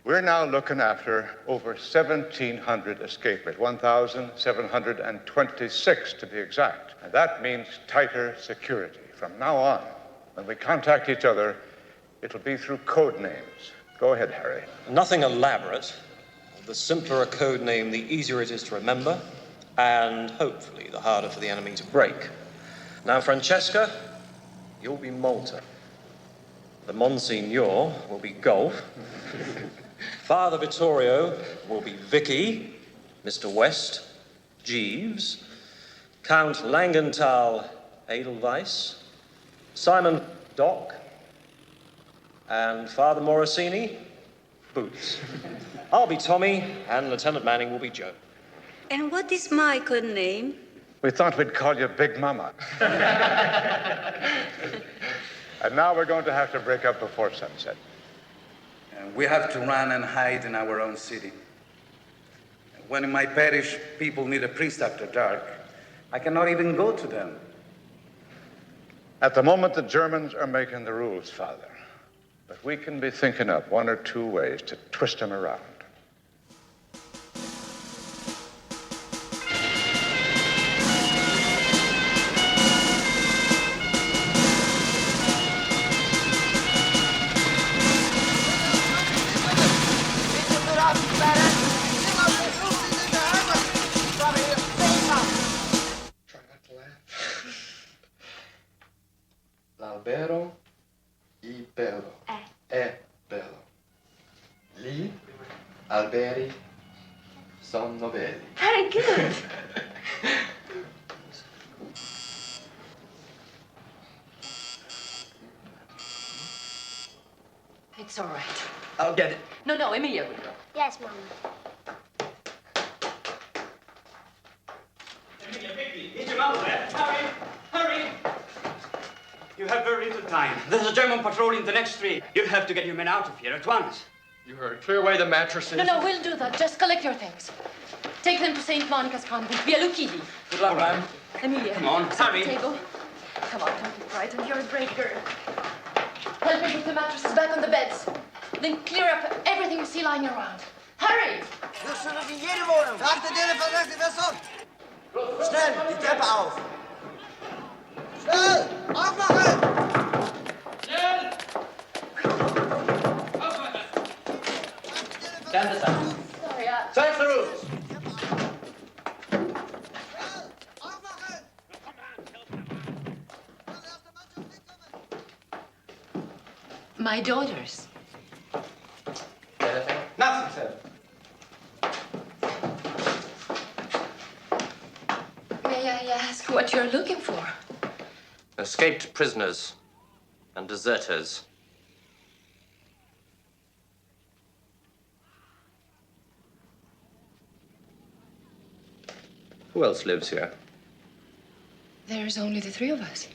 Speaker 5: We're now looking after over 1,700 escapers, 1,726 to be exact. And that means tighter security. From now on, when we contact each other, it'll be through code names. Go ahead, Harry.
Speaker 8: Nothing elaborate. The simpler a code name, the easier it is to remember, and hopefully the harder for the enemy to break. Now, Francesca, you'll be Malta. The Monsignor will be Golf. Father Vittorio will be Vicky. Mr. West, Jeeves. Count Langenthal, Edelweiss. Simon, Doc. And Father Morosini, Boots. I'll be Tommy, and Lieutenant Manning will be Joe.
Speaker 11: And what is my code name?
Speaker 5: We thought we'd call you Big Mama. And now we're going to have to break up before sunset.
Speaker 20: We have to run and hide in our own city. When in my parish people need a priest after dark, I cannot even go to them.
Speaker 5: At the moment, the Germans are making the rules, Father. But we can be thinking up one or two ways to twist them around.
Speaker 7: L'albero è bello. È bello. Gli alberi sono belli.
Speaker 11: Very good.
Speaker 10: It's all right.
Speaker 8: I'll get it.
Speaker 10: No, Emilia will go.
Speaker 12: Yes, Mama.
Speaker 17: Emilia, quickly, get him out there. Hurry, hurry.
Speaker 13: You have very little time. There's a German patrol in the next street. You have to get your men out of here at once.
Speaker 7: You heard. Clear away the mattresses.
Speaker 10: No, we'll do that. Just collect your things. Take them to St. Monica's convent. Via Lucchini.
Speaker 13: Good luck, ma'am.
Speaker 10: Emilia.
Speaker 13: Come on, hurry.
Speaker 10: Table. Come on, don't be frightened. You're a brave girl. Help me put the mattresses back on the beds. Then clear up everything you see lying around. Hurry!
Speaker 24: Wir sind in jede Wohnung. Achte dir verdächtige Person. Schnell, die Treppe auf. Schnell, aufmachen!
Speaker 17: Schnell! Aufmachen!
Speaker 13: Stand aside.
Speaker 10: Sorry,
Speaker 24: Search the rooms.
Speaker 10: My daughters.
Speaker 24: Nothing, sir.
Speaker 10: May I ask what you're looking for?
Speaker 8: Escaped prisoners and deserters. Who else lives here?
Speaker 10: There's only the three of us.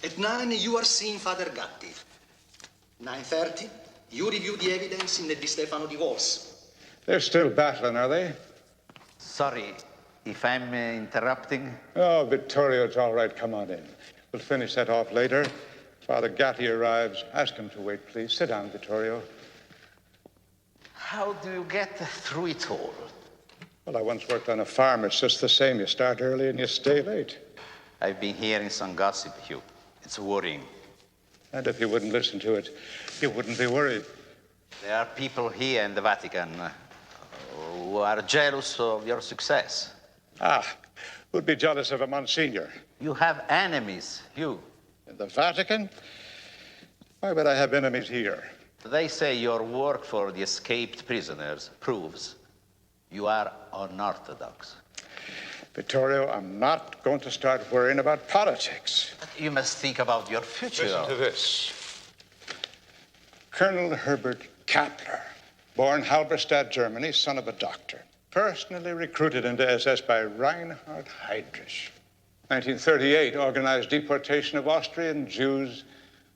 Speaker 24: At 9, you are seeing Father Gatti. 9:30, you review the evidence in the Di Stefano divorce.
Speaker 5: They're still battling, are they?
Speaker 21: Sorry if I'm interrupting.
Speaker 5: Oh, Vittorio, it's all right. Come on in. We'll finish that off later. Father Gatti arrives. Ask him to wait, please. Sit down, Vittorio.
Speaker 21: How do you get through it all?
Speaker 5: Well, I once worked on a farm. It's just the same. You start early and you stay late.
Speaker 21: I've been hearing some gossip, Hugh. It's worrying.
Speaker 5: And if you wouldn't listen to it, you wouldn't be worried.
Speaker 21: There are people here in the Vatican you are jealous of your success.
Speaker 5: Ah, who'd be jealous of a Monsignor?
Speaker 21: You have enemies, Hugh.
Speaker 5: In the Vatican? Why would I have enemies here?
Speaker 21: They say your work for the escaped prisoners proves you are unorthodox.
Speaker 5: Vittorio, I'm not going to start worrying about politics.
Speaker 21: You must think about your future.
Speaker 5: Listen to this. Colonel Herbert Kappler, born Halberstadt, Germany, son of a doctor, personally recruited into SS by Reinhard Heydrich. 1938, organized deportation of Austrian Jews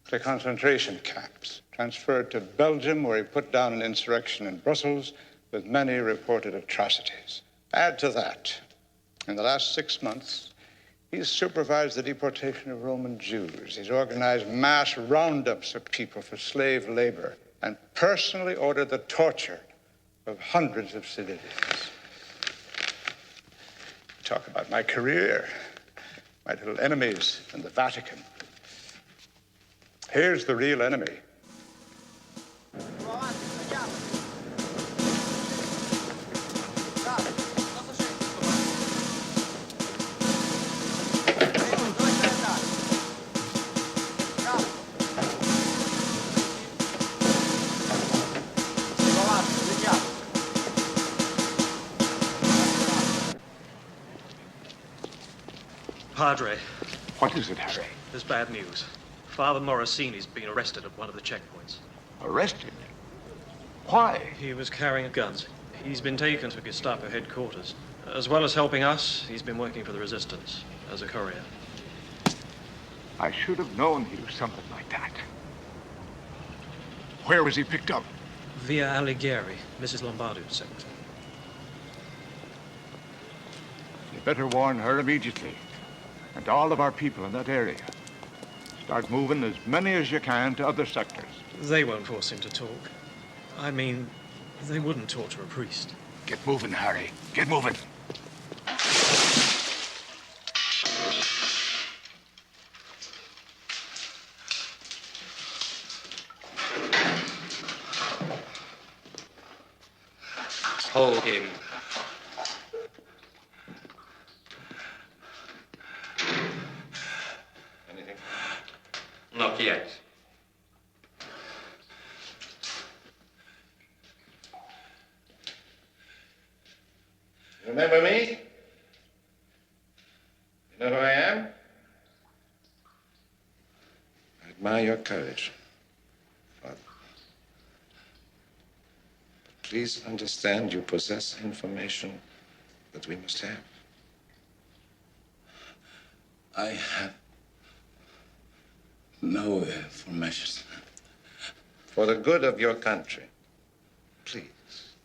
Speaker 5: to concentration camps, transferred to Belgium, where he put down an insurrection in Brussels with many reported atrocities. Add to that, in the last 6 months, he's supervised the deportation of Roman Jews. He's organized mass roundups of people for slave labor and personally ordered the torture of hundreds of civilians. Talk about my career, my little enemies in the Vatican. Here's the real enemy.
Speaker 2: Padre.
Speaker 5: What is it, Harry?
Speaker 2: There's bad news. Father Morosini's been arrested at one of the checkpoints.
Speaker 5: Arrested? Why?
Speaker 2: He was carrying guns. He's been taken to Gestapo headquarters. As well as helping us, he's been working for the resistance as a courier.
Speaker 5: I should have known he was something like that. Where was he picked up?
Speaker 2: Via Alighieri, Mrs. Lombardo's secretary.
Speaker 5: You better warn her immediately. And all of our people in that area. Start moving as many as you can to other sectors.
Speaker 2: They won't force him to talk. I mean, they wouldn't torture a priest.
Speaker 5: Get moving, Harry. Get moving.
Speaker 8: Hold him.
Speaker 4: Anything?
Speaker 8: Not yet.
Speaker 4: Remember me? You know who I am? I admire your courage, Father. But please understand you possess information that we must have.
Speaker 20: I have no information.
Speaker 4: For the good of your country, please,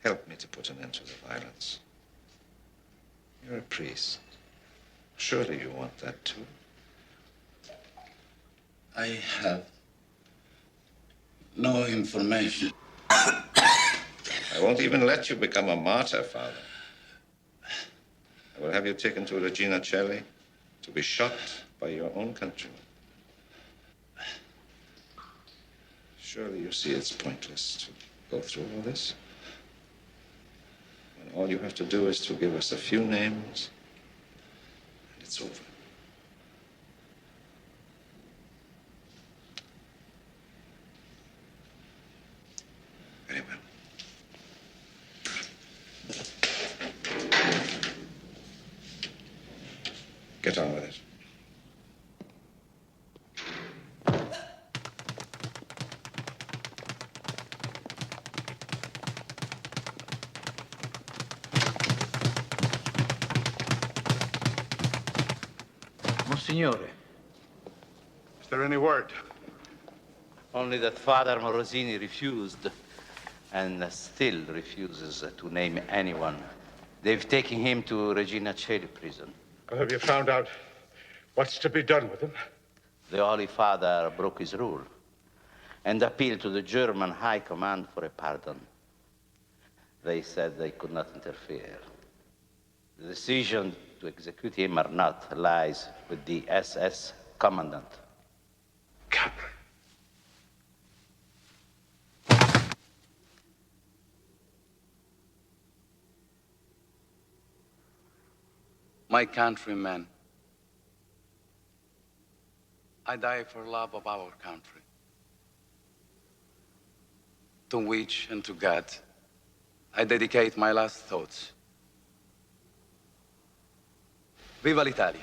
Speaker 4: help me to put an end to the violence. You're a priest. Surely you want that too.
Speaker 20: I have no information.
Speaker 4: I won't even let you become a martyr, Father. I will have you taken to Regina Coeli to be shot by your own countrymen. Surely you see it's pointless to go through all this. When all you have to do is to give us a few names, and it's over. Very well. Get on with it.
Speaker 21: Monsignore.
Speaker 5: Is there any word?
Speaker 21: Only that Father Morosini refused, and still refuses to name anyone. They've taken him to Regina Coeli prison.
Speaker 5: Well, have you found out what's to be done with him?
Speaker 21: The Holy Father broke his rule and appealed to the German High Command for a pardon. They said they could not interfere. The decision to execute him or not lies with the SS commandant.
Speaker 5: Kappler.
Speaker 20: my countrymen. I die for love of our country, to which and to God I dedicate my last thoughts. Viva l'Italia!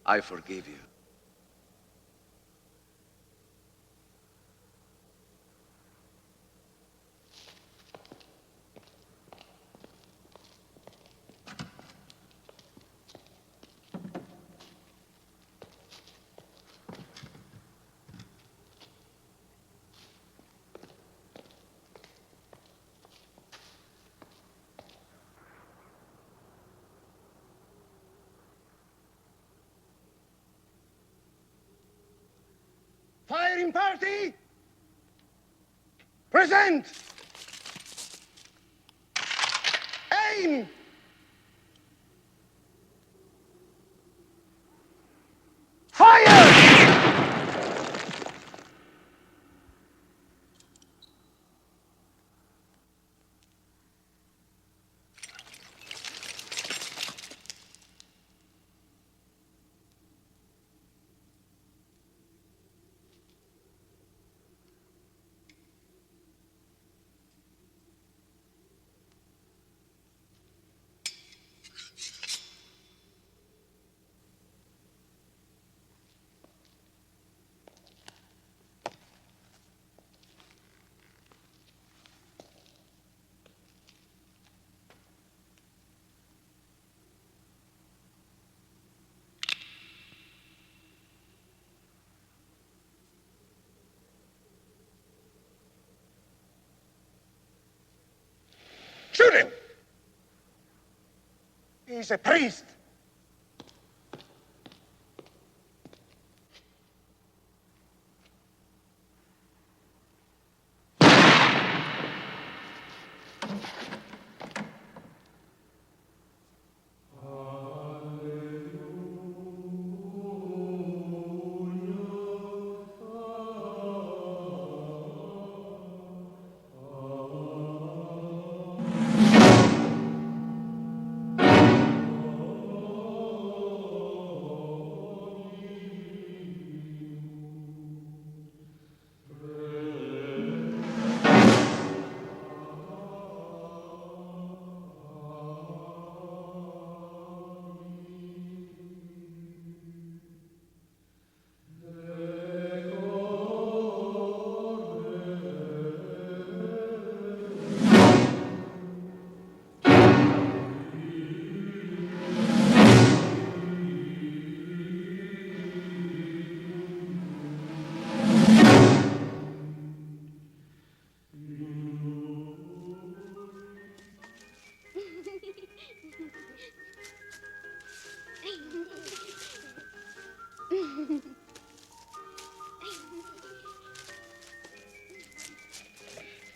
Speaker 20: I forgive you.
Speaker 14: Firing party! Present! Aim! Fire! Shoot him! He's a priest.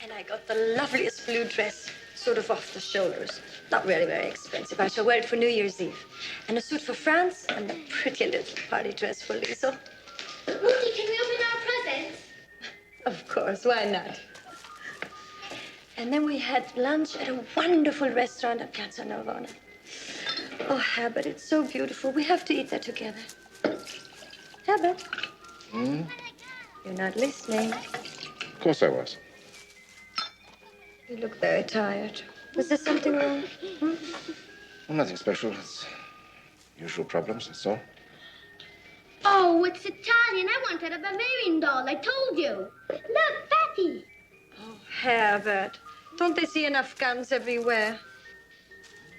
Speaker 16: And I got the loveliest blue dress, sort of off the shoulders. Not really very expensive. I shall wear it for New Year's Eve. And a suit for France, and a pretty little party dress for Liesel.
Speaker 12: Mutti, can we open our presents?
Speaker 16: Of course, why not? And then we had lunch at a wonderful restaurant at Piazza Navona. Oh, Herbert, it's so beautiful. We have to eat there together. Herbert?
Speaker 5: Hmm?
Speaker 16: You're not listening.
Speaker 5: Of course I was.
Speaker 16: You look very tired. Was there something wrong?
Speaker 5: Well, nothing special. It's usual problems, that's all.
Speaker 12: Oh, it's Italian. I wanted a Bavarian doll. I told you. Look, Patty.
Speaker 16: Oh, Herbert. Don't they see enough guns everywhere?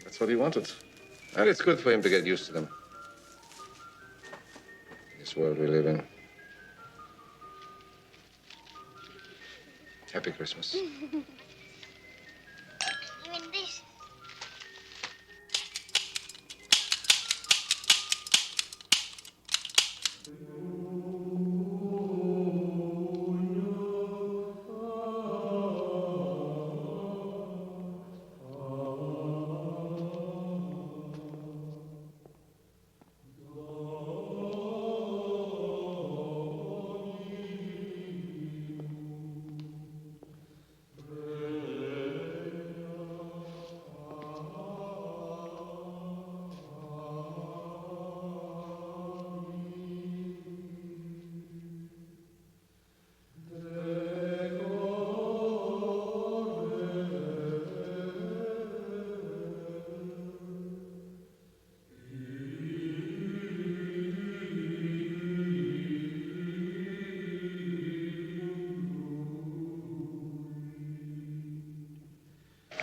Speaker 5: That's what he wanted. And it's good for him to get used to them. This world we live in. Happy Christmas.
Speaker 12: Even this.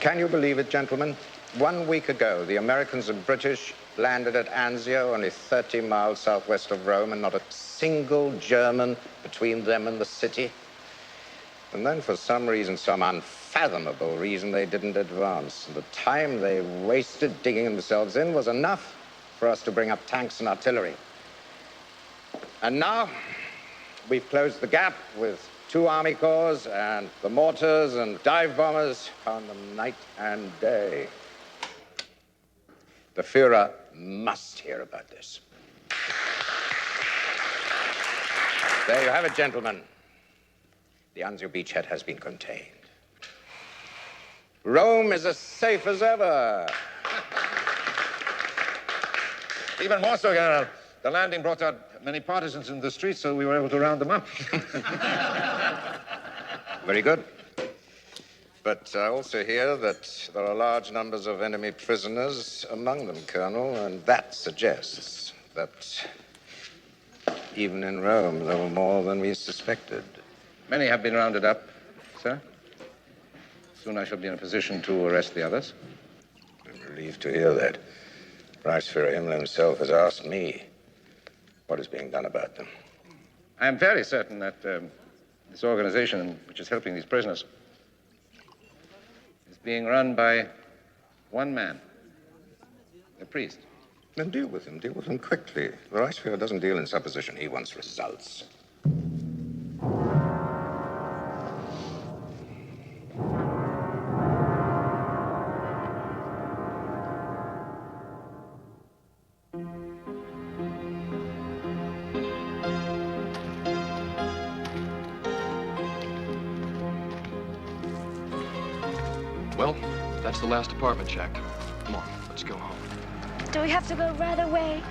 Speaker 4: Can you believe it, gentlemen? 1 week ago, the Americans and British landed at Anzio, only 30 miles southwest of Rome, and not a single German between them and the city. And then, for some reason, some unfathomable reason, they didn't advance. And the time they wasted digging themselves in was enough for us to bring up tanks and artillery. And now, we've closed the gap with 2 army corps and the mortars and dive bombers on them night and day. The Führer must hear about this. There you have it, gentlemen. The Anzio beachhead has been contained. Rome is as safe as ever. Even more so, General. The landing brought out many partisans in the streets, so we were able to round them up. Very good. But I also hear that there are large numbers of enemy prisoners among them, Colonel, and that suggests that even in Rome there were more than we suspected. Many have been rounded up, sir. Soon I shall be in a position to arrest the others. I'm relieved to hear that. Reichsführer Himmler himself has asked me what is being done about them. I am fairly certain that this organization, which is helping these prisoners, is being run by one man, a priest. Then deal with him quickly. The Reichsführer doesn't deal in supposition, he wants results.
Speaker 7: Well, that's the last apartment checked. Come on, let's go home.
Speaker 12: Do we have to go right away?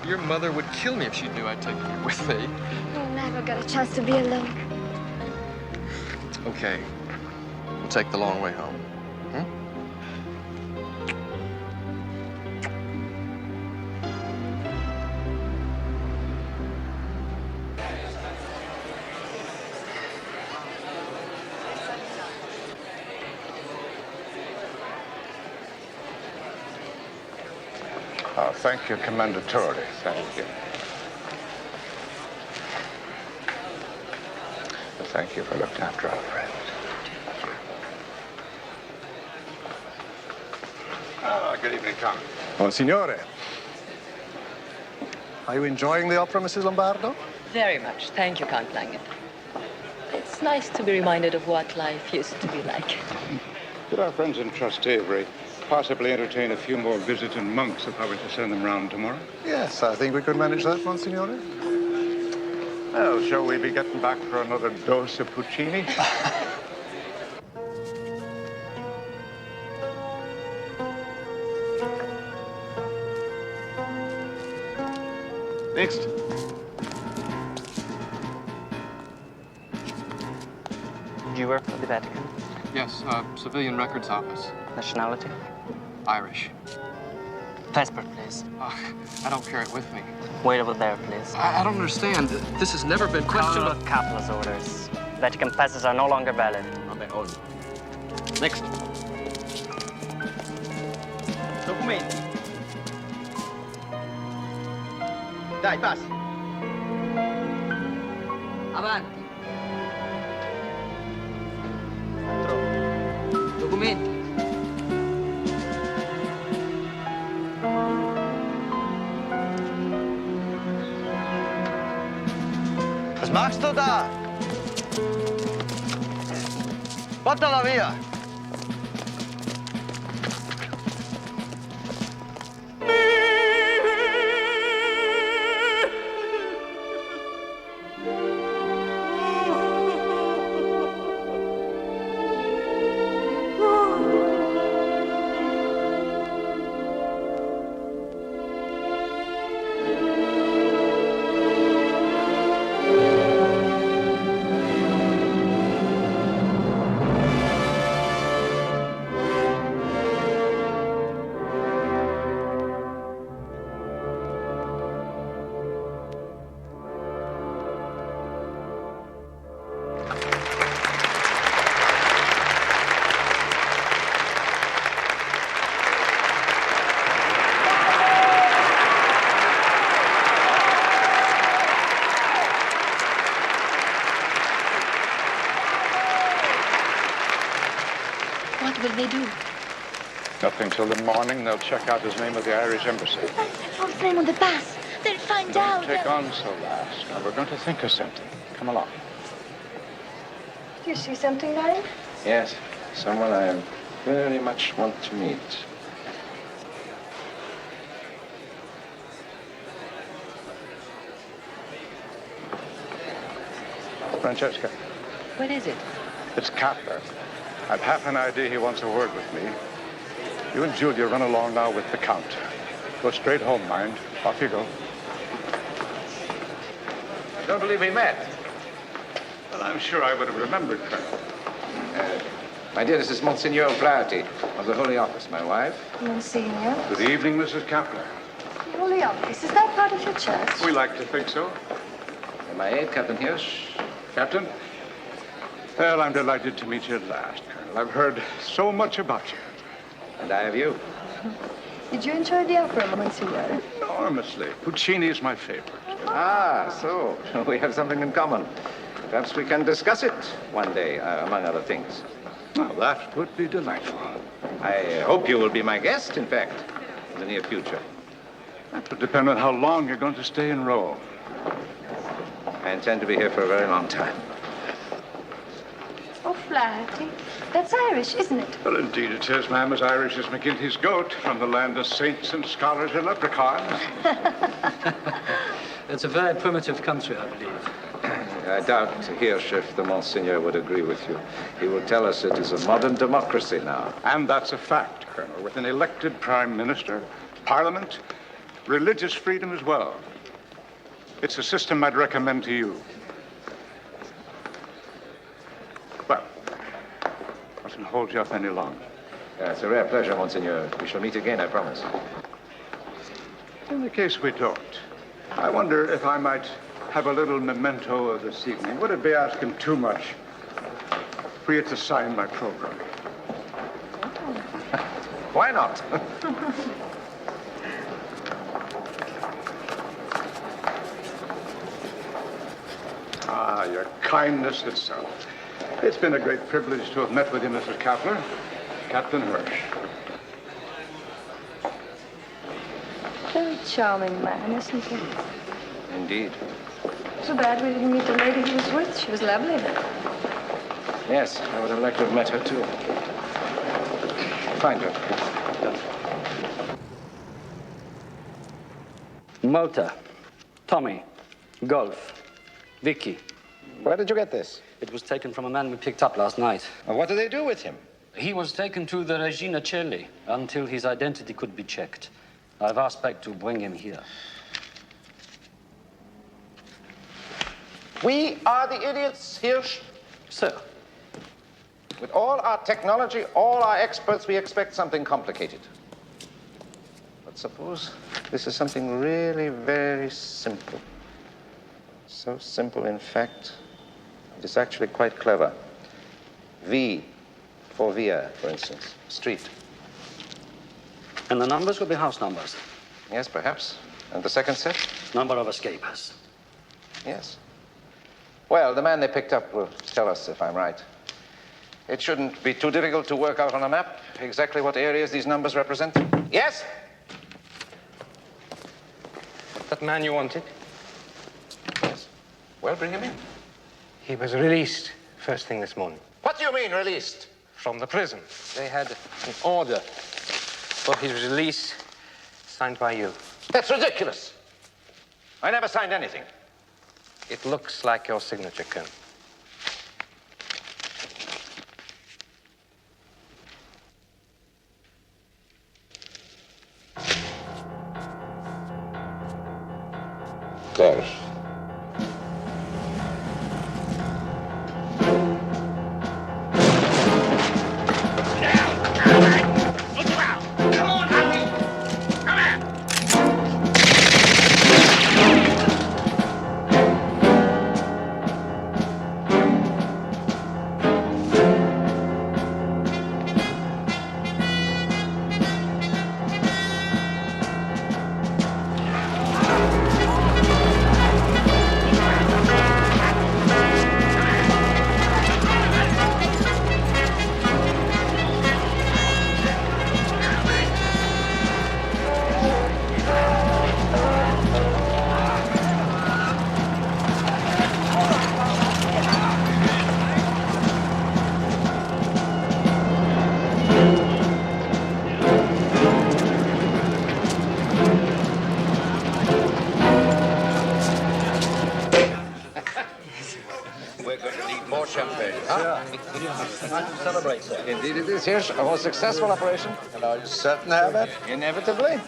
Speaker 7: Your mother would kill me if she knew I'd take you with me.
Speaker 12: I never got a chance to be alone.
Speaker 7: Okay. We'll take the long way home.
Speaker 5: Oh, thank you, Commander Torrey. Thank you. Thank you for looking after our friends.
Speaker 22: Good evening, Count. Monsignore. Are you enjoying the opera, Mrs. Lombardo?
Speaker 10: Very much. Thank you, Count Langen. It's nice to be reminded of what life used to be like.
Speaker 5: Could our friends in Trust Avery possibly entertain a few more visiting monks if I were to send them round tomorrow?
Speaker 22: Yes, I think we could manage that, Monsignore.
Speaker 5: Well, shall we be getting back for another dose of Puccini?
Speaker 22: Next.
Speaker 3: Do you work for the Vatican?
Speaker 7: Yes, civilian records office.
Speaker 3: Nationality?
Speaker 7: Irish.
Speaker 3: Passport, please.
Speaker 7: I don't carry it with me.
Speaker 3: Wait over there, please.
Speaker 7: I don't understand. This has never been
Speaker 3: Question
Speaker 7: questioned.
Speaker 3: of Kappler's orders. Vatican passes are no longer valid.
Speaker 7: Next.
Speaker 3: Documenti. Dai, passi. Avanti. Documenti.
Speaker 6: Was machst du da? Portala via!
Speaker 16: What will they do?
Speaker 5: Nothing till the morning. They'll check out his name at the Irish embassy.
Speaker 16: That false name on the pass. They'll find out.
Speaker 5: Take on so fast. Now, we're going to think of something. Come along.
Speaker 16: Do you see something, darling?
Speaker 4: Yes, someone I very much want to meet.
Speaker 5: Francesca,
Speaker 10: What is it?
Speaker 5: it's Kappler. I've half an idea he wants a word with me. You and Julia run along now with the Count. Go straight home, mind. Off you go.
Speaker 4: I don't believe we met.
Speaker 5: Well, I'm sure I would have remembered, Colonel.
Speaker 4: My dear, this is Monsenhor O'Flaherty of the Holy Office, my wife.
Speaker 16: Monsignor.
Speaker 5: Good evening, Mrs. Kappler.
Speaker 16: The Holy Office. Is that part of your church?
Speaker 5: We like to think so.
Speaker 4: And my aide, Captain Hirsch.
Speaker 5: Captain? Well, I'm delighted to meet you at last, Colonel. I've heard so much about you.
Speaker 4: And I have you.
Speaker 16: Did you enjoy the opera, Monsignor?
Speaker 5: Enormously. Puccini is my favorite.
Speaker 4: Ah, so we have something in common. Perhaps we can discuss it one day, among other things.
Speaker 5: Well, that would be delightful.
Speaker 4: I hope you will be my guest, in fact, in the near future.
Speaker 5: That would depend on how long you're going to stay in Rome.
Speaker 4: I intend to be here for a very long time.
Speaker 16: O'Flaherty. That's Irish, isn't it?
Speaker 5: Well, indeed it is, ma'am, as Irish as McGinty's goat, from the land of saints and scholars and leprechauns.
Speaker 15: It's a very primitive country, I believe.
Speaker 4: I doubt, Hirsch, if the Monsignor would agree with you. He will tell us it is a modern democracy now.
Speaker 5: And that's a fact, Colonel, with an elected prime minister, parliament, religious freedom as well. It's a system I'd recommend to you. Well, I mustn't hold you up any longer.
Speaker 4: It's a rare pleasure, Monsignor. We shall meet again, I promise.
Speaker 5: In the case we don't, I wonder if I might have a little memento of this evening. Would it be asking too much for you to sign my program?
Speaker 4: Why not?
Speaker 5: Ah, your kindness itself. It's been a great privilege to have met with you, Mrs. Kappler. Captain Hirsch.
Speaker 16: Very charming man, isn't he?
Speaker 4: Indeed.
Speaker 16: Too bad we didn't meet the lady he was with. She was lovely.
Speaker 4: Yes, I would have liked to have met her, too. Find her.
Speaker 15: Malta, Tommy, Golf, Vicky.
Speaker 4: Where did you get this?
Speaker 15: It was taken from a man we picked up last night.
Speaker 4: Well, what did they do with him?
Speaker 15: He was taken to the Regina Coeli until his identity could be checked. I've asked Peck to bring him here.
Speaker 4: We are the idiots, Hirsch.
Speaker 15: Sir.
Speaker 4: With all our technology, all our experts, we expect something complicated. But suppose this is something really very simple. So simple, in fact, it is actually quite clever. V for via, for instance, street.
Speaker 15: And the numbers will be house numbers.
Speaker 4: Yes, perhaps. And the second set?
Speaker 15: Number of escapers.
Speaker 4: Yes. Well, the man they picked up will tell us if I'm right. It shouldn't be too difficult to work out on a map exactly what areas these numbers represent. Yes?
Speaker 9: That man you wanted?
Speaker 4: Yes. Well, bring him in.
Speaker 9: He was released first thing this morning.
Speaker 4: What do you mean, released?
Speaker 9: From the prison. They had an order for his release signed by you.
Speaker 4: That's ridiculous. I never signed anything.
Speaker 9: It looks like your signature, Colonel.
Speaker 4: There.
Speaker 6: Time to celebrate, sir.
Speaker 4: Indeed it is, yes. A most successful operation.
Speaker 6: And are you certain, Herbert?
Speaker 4: Inevitably.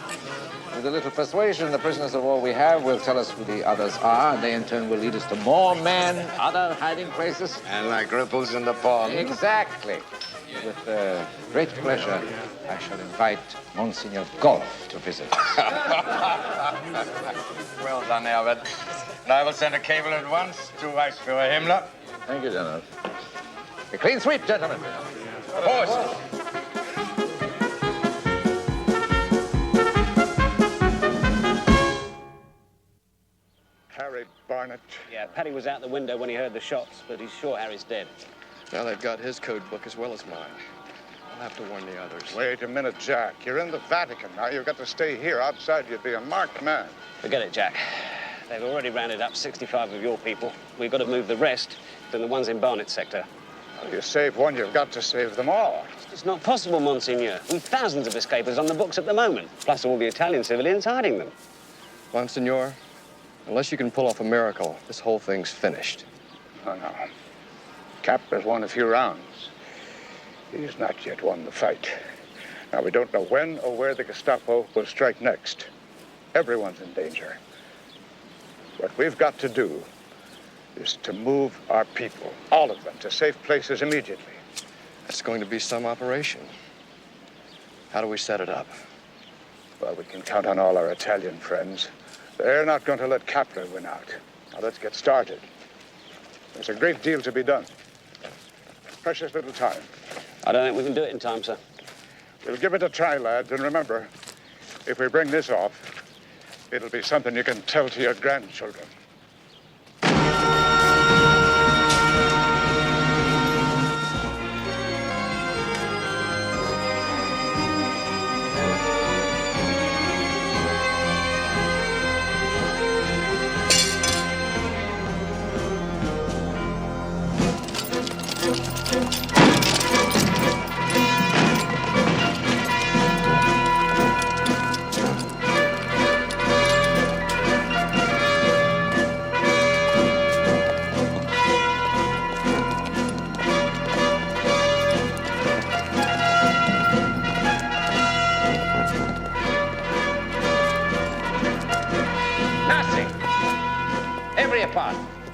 Speaker 4: With a little persuasion, the prisoners of war we have will tell us who the others are, and they in turn will lead us to more men, other hiding places.
Speaker 6: And like ripples in the pond.
Speaker 4: Exactly. With great pleasure, I shall invite Monsenhor Golf to visit us.
Speaker 6: Well done, Herbert. And I will send a cable at once to Viceroy Himmler.
Speaker 4: Thank you, General. A clean sweep, gentlemen.
Speaker 6: Of course.
Speaker 5: Harry Barnett.
Speaker 15: Yeah, Paddy was out the window when he heard the shots, but he's sure Harry's dead.
Speaker 7: Now they've got his code book as well as mine. I'll have to warn the others.
Speaker 5: Wait a minute, Jack. You're in the Vatican now. You've got to stay here. Outside, you'd be a marked man.
Speaker 15: Forget it, Jack. They've already rounded up 65 of your people. We've got to move the rest to the ones in Barnett's sector.
Speaker 5: Well, you save one, you've got to save them all.
Speaker 15: It's not possible, Monsignor. We've thousands of escapers on the books at the moment, plus all the Italian civilians hiding them.
Speaker 7: Monsignor, unless you can pull off a miracle, this whole thing's finished.
Speaker 5: No, no. Kappler's won a few rounds. He's not yet won the fight. Now, we don't know when or where the Gestapo will strike next. Everyone's in danger. What we've got to do is to move our people, all of them, to safe places immediately.
Speaker 7: That's going to be some operation. How do we set it up?
Speaker 5: Well, we can count on all our Italian friends. They're not going to let Kappler win out. Now, let's get started. There's a great deal to be done. Precious little time.
Speaker 15: I don't think we can do it in time, sir.
Speaker 5: We'll give it a try, lads, and remember, if we bring this off, it'll be something you can tell to your grandchildren.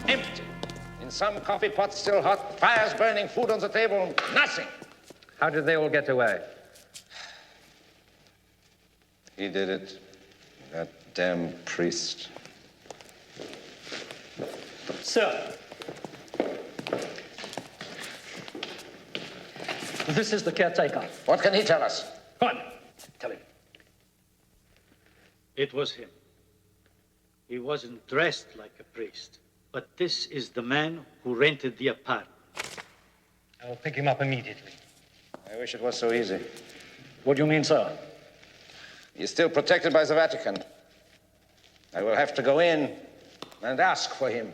Speaker 4: Empty. In some coffee pots still hot, fires burning, food on the table, nothing.
Speaker 9: How did they all get away?
Speaker 4: He did it. That damn priest.
Speaker 15: Sir. This is the caretaker.
Speaker 4: What can he tell us?
Speaker 15: Come on, tell him.
Speaker 1: It was him. He wasn't dressed like a priest, but this is the man who rented the apartment.
Speaker 9: I will pick him up immediately.
Speaker 4: I wish it was so easy.
Speaker 15: What do you mean, sir?
Speaker 4: He's still protected by the Vatican. I will have to go in and ask for him.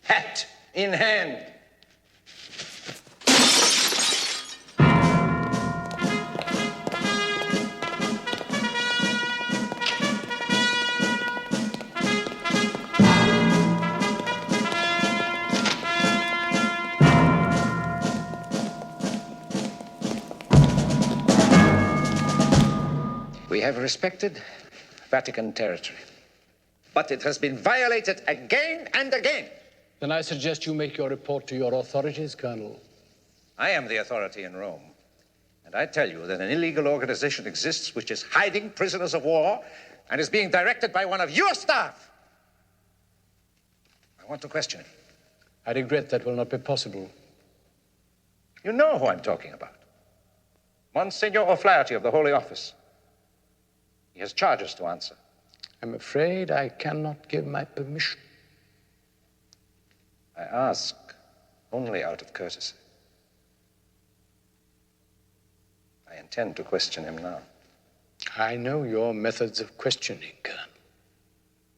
Speaker 4: Hat in hand. We have respected Vatican territory, but it has been violated again and again.
Speaker 18: Then I suggest you make your report to your authorities, Colonel.
Speaker 4: I am the authority in Rome, and I tell you that an illegal organization exists which is hiding prisoners of war and is being directed by one of your staff. I want to question him.
Speaker 18: I regret that will not be possible.
Speaker 4: You know who I'm talking about. Monsenhor O'Flaherty of the Holy Office. He has charges to answer.
Speaker 18: I'm afraid I cannot give my permission.
Speaker 4: I ask only out of courtesy. I intend to question him now.
Speaker 18: I know your methods of questioning, Colonel.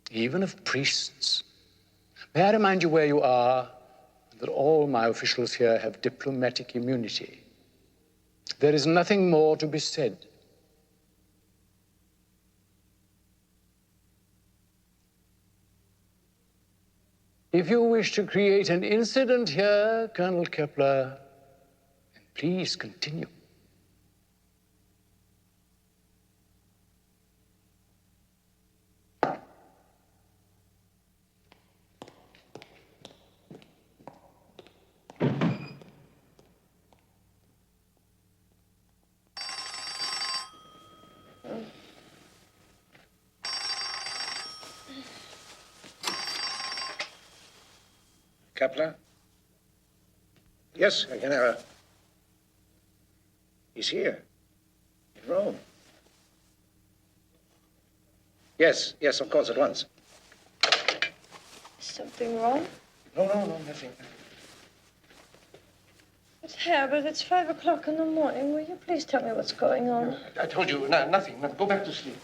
Speaker 18: Even of priests. May I remind you where you are, that all my officials here have diplomatic immunity. There is nothing more to be said. if you wish to create an incident here, Colonel Kappler, then please continue.
Speaker 4: Kappler? Yes, I can have a... He's here. In Rome. Yes, yes, of course, at once.
Speaker 16: Is something wrong?
Speaker 4: No, nothing.
Speaker 16: But Herbert, it's 5 o'clock in the morning. Will you please tell me what's going on?
Speaker 14: I told you, nothing. Go back to sleep.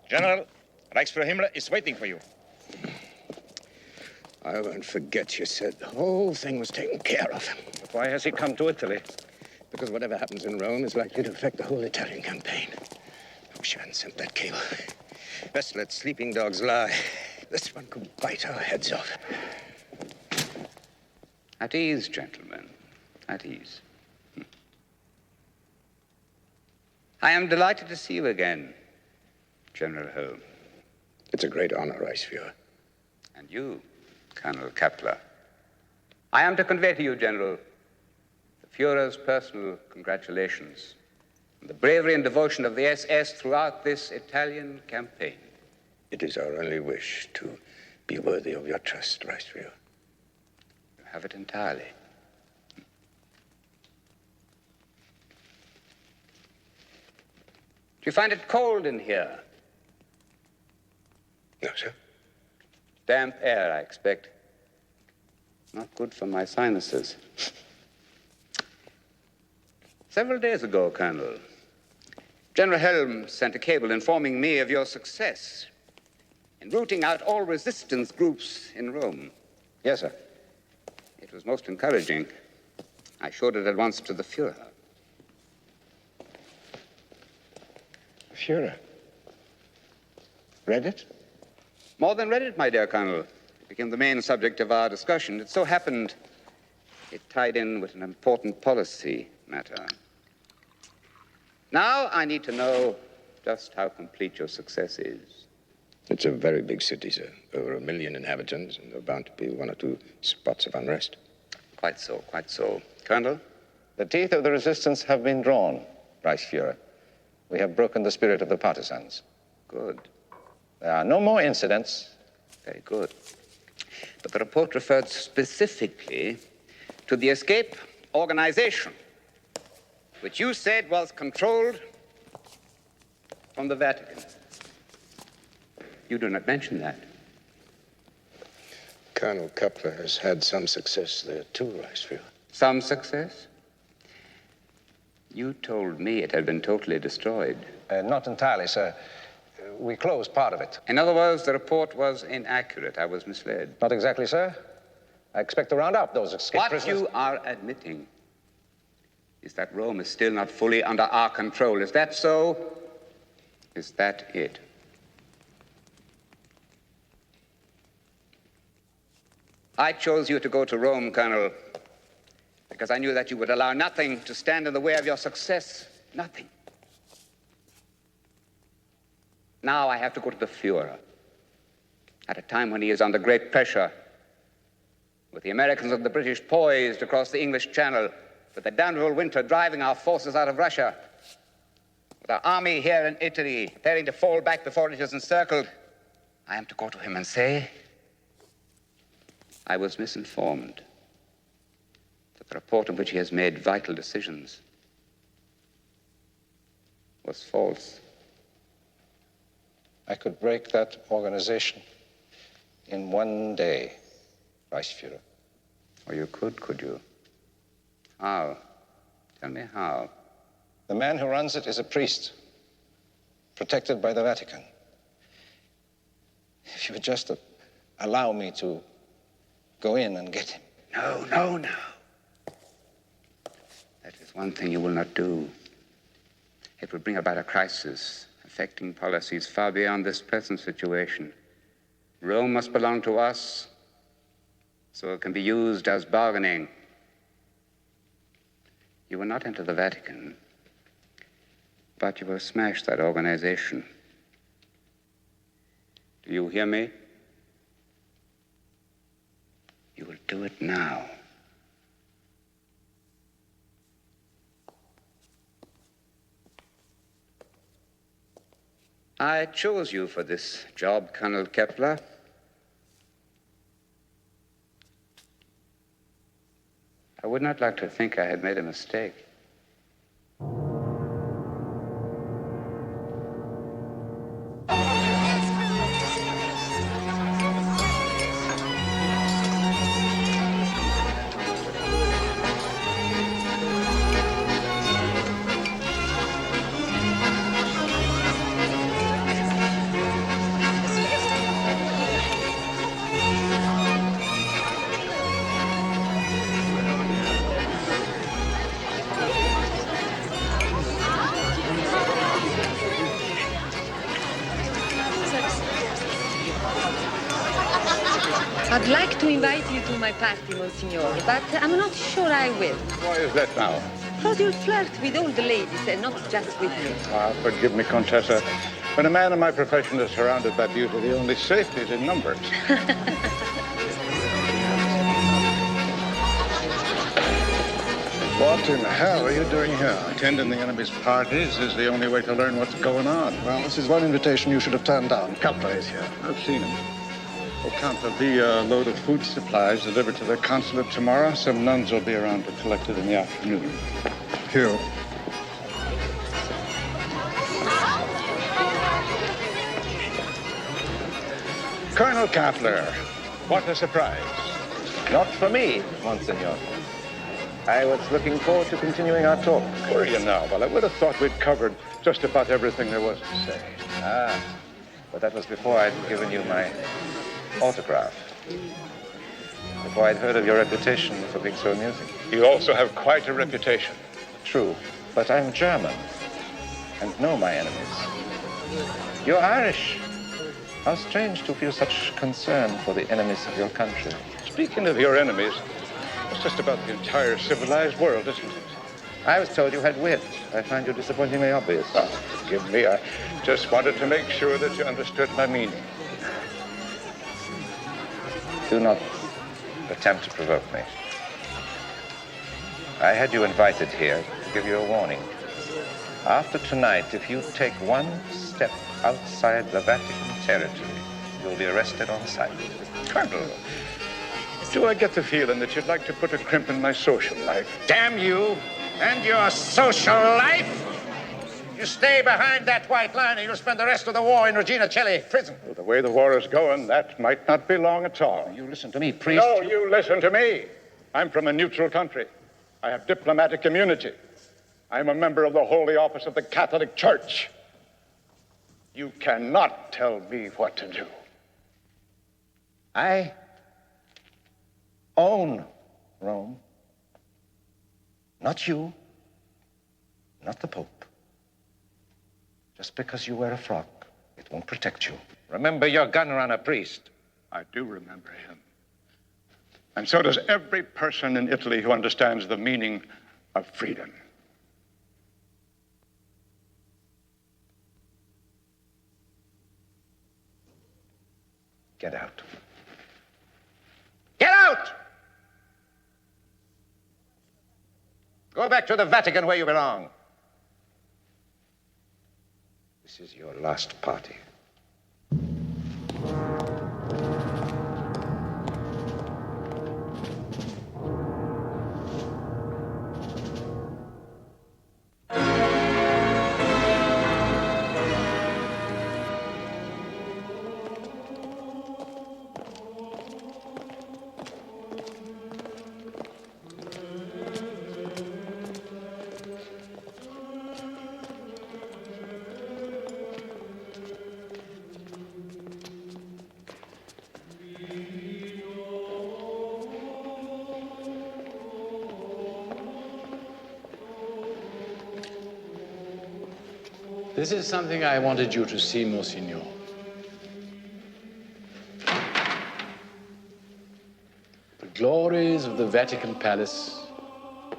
Speaker 4: General, Reichsführer Himmler is waiting for you.
Speaker 14: I won't forget you said the whole thing was taken care of.
Speaker 4: But why has he come to Italy?
Speaker 14: Because whatever happens in Rome is likely to affect the whole Italian campaign. I wish I hadn't sent that cable. Best let sleeping dogs lie. This one could bite our heads off.
Speaker 11: At ease, gentlemen. At ease. I am delighted to see you again, General Holm.
Speaker 14: It's a great honor, Reichsführer.
Speaker 11: And you, Colonel Kappler. I am to convey to you, General, the Führer's personal congratulations on the bravery and devotion of the SS throughout this Italian campaign.
Speaker 14: It is our only wish to be worthy of your trust, Reichsführer.
Speaker 11: You have it entirely. Do you find it cold in here?
Speaker 14: No, sir.
Speaker 11: Damp air, I expect. Not good for my sinuses. Several days ago, Colonel, General Helm sent a cable informing me of your success in rooting out all resistance groups in Rome.
Speaker 4: Yes, sir.
Speaker 11: It was most encouraging. I showed it at once to the Führer.
Speaker 14: Führer? Read it?
Speaker 11: More than read it, my dear Colonel. It became the main subject of our discussion. It so happened it tied in with an important policy matter. Now I need to know just how complete your success is.
Speaker 14: It's a very big city, sir. Over 1 million inhabitants, and there are bound to be 1 or 2 spots of unrest.
Speaker 11: Quite so, quite so. Colonel?
Speaker 4: The teeth of the resistance have been drawn, Reichsführer. We have broken the spirit of the partisans.
Speaker 11: Good.
Speaker 4: There are no more incidents.
Speaker 11: Very good. But the report referred specifically to the escape organization, which you said was controlled from the Vatican. You do not mention that.
Speaker 14: Colonel Kappler has had some success there, too, Reichsführer.
Speaker 11: Some success? You told me it had been totally destroyed.
Speaker 4: Not entirely, sir. We closed part of it.
Speaker 11: In other words, the report was inaccurate. I was misled.
Speaker 4: Not exactly, sir. I expect to round up those escaped prisoners.
Speaker 11: What you are admitting is that Rome is still not fully under our control. Is that so? Is that it? I chose you to go to Rome, Colonel, because I knew that you would allow nothing to stand in the way of your success. Nothing. Now I have to go to the Führer at a time when he is under great pressure, with the Americans and the British poised across the English Channel, with the damnable winter driving our forces out of Russia, with our army here in Italy, preparing to fall back before it is encircled. I am to go to him and say, I was misinformed, that the report in which he has made vital decisions was false.
Speaker 4: I could break that organization in one day, Reichsführer.
Speaker 11: Or you could you? How? Tell me how.
Speaker 4: The man who runs it is a priest, protected by the Vatican. If you would just allow me to go in and get him.
Speaker 11: No. That is one thing you will not do. It will bring about a crisis, affecting policies far beyond this present situation. Rome must belong to us, so it can be used as bargaining. You will not enter the Vatican, but you will smash that organization. Do you hear me? You will do it now. I chose you for this job, Colonel Kappler. I would not like to think I had made a mistake.
Speaker 10: I'd like to invite you to my party, Monsignor, but I'm not sure I will.
Speaker 5: Why is that now?
Speaker 10: Because you'll flirt with all the ladies and not just with me.
Speaker 5: Forgive me, Contessa. When a man in my profession is surrounded by beauty, the only safety is in numbers. What in hell are you doing here? Attending the enemy's parties is the only way to learn what's going on.
Speaker 22: Well, this is one invitation you should have turned down. Kappler is here.
Speaker 5: I've seen him. Oh, Count, there'll be a load of food supplies delivered to the consulate tomorrow. Some nuns will be around to collect it in the afternoon.
Speaker 22: Hugh.
Speaker 5: Colonel Kappler, what a surprise.
Speaker 4: Not for me, Monsignor. I was looking forward to continuing our talk.
Speaker 5: Where are you now? Well, I would have thought we'd covered just about everything there was to say.
Speaker 4: But that was before I'd given you my autograph. Before I'd heard of your reputation for big show music.
Speaker 5: You also have quite a reputation.
Speaker 4: True, but I'm German and know my enemies. You're Irish. How strange to feel such concern for the enemies of your country.
Speaker 5: Speaking of your enemies, it's just about the entire civilized world, isn't it?
Speaker 4: I was told you had wit. I find you disappointingly obvious.
Speaker 5: Forgive me. I just wanted to make sure that you understood my meaning.
Speaker 4: Do not attempt to provoke me. I had you invited here to give you a warning. After tonight, if you take one step outside the Vatican territory, you'll be arrested on sight.
Speaker 5: Colonel, do I get the feeling that you'd like to put a crimp in my social life?
Speaker 11: Damn you and your social life! You stay behind that white line and you'll spend the rest of the war in Regina Coeli prison.
Speaker 5: Well, the way the war is going, that might not be long at all.
Speaker 11: You listen to me, priest.
Speaker 5: No, you listen to me. I'm from a neutral country. I have diplomatic immunity. I'm a member of the Holy Office of the Catholic Church. You cannot tell me what to do.
Speaker 4: I own Rome. Not you. Not the Pope. Just because you wear a frock, it won't protect you. Remember your gun runner, priest.
Speaker 5: I do remember him. And so does every person in Italy who understands the meaning of freedom.
Speaker 4: Get out.
Speaker 11: Get out! Go back to the Vatican where you belong.
Speaker 4: This is your last party.
Speaker 18: This is something I wanted you to see, Monsignor. The glories of the Vatican Palace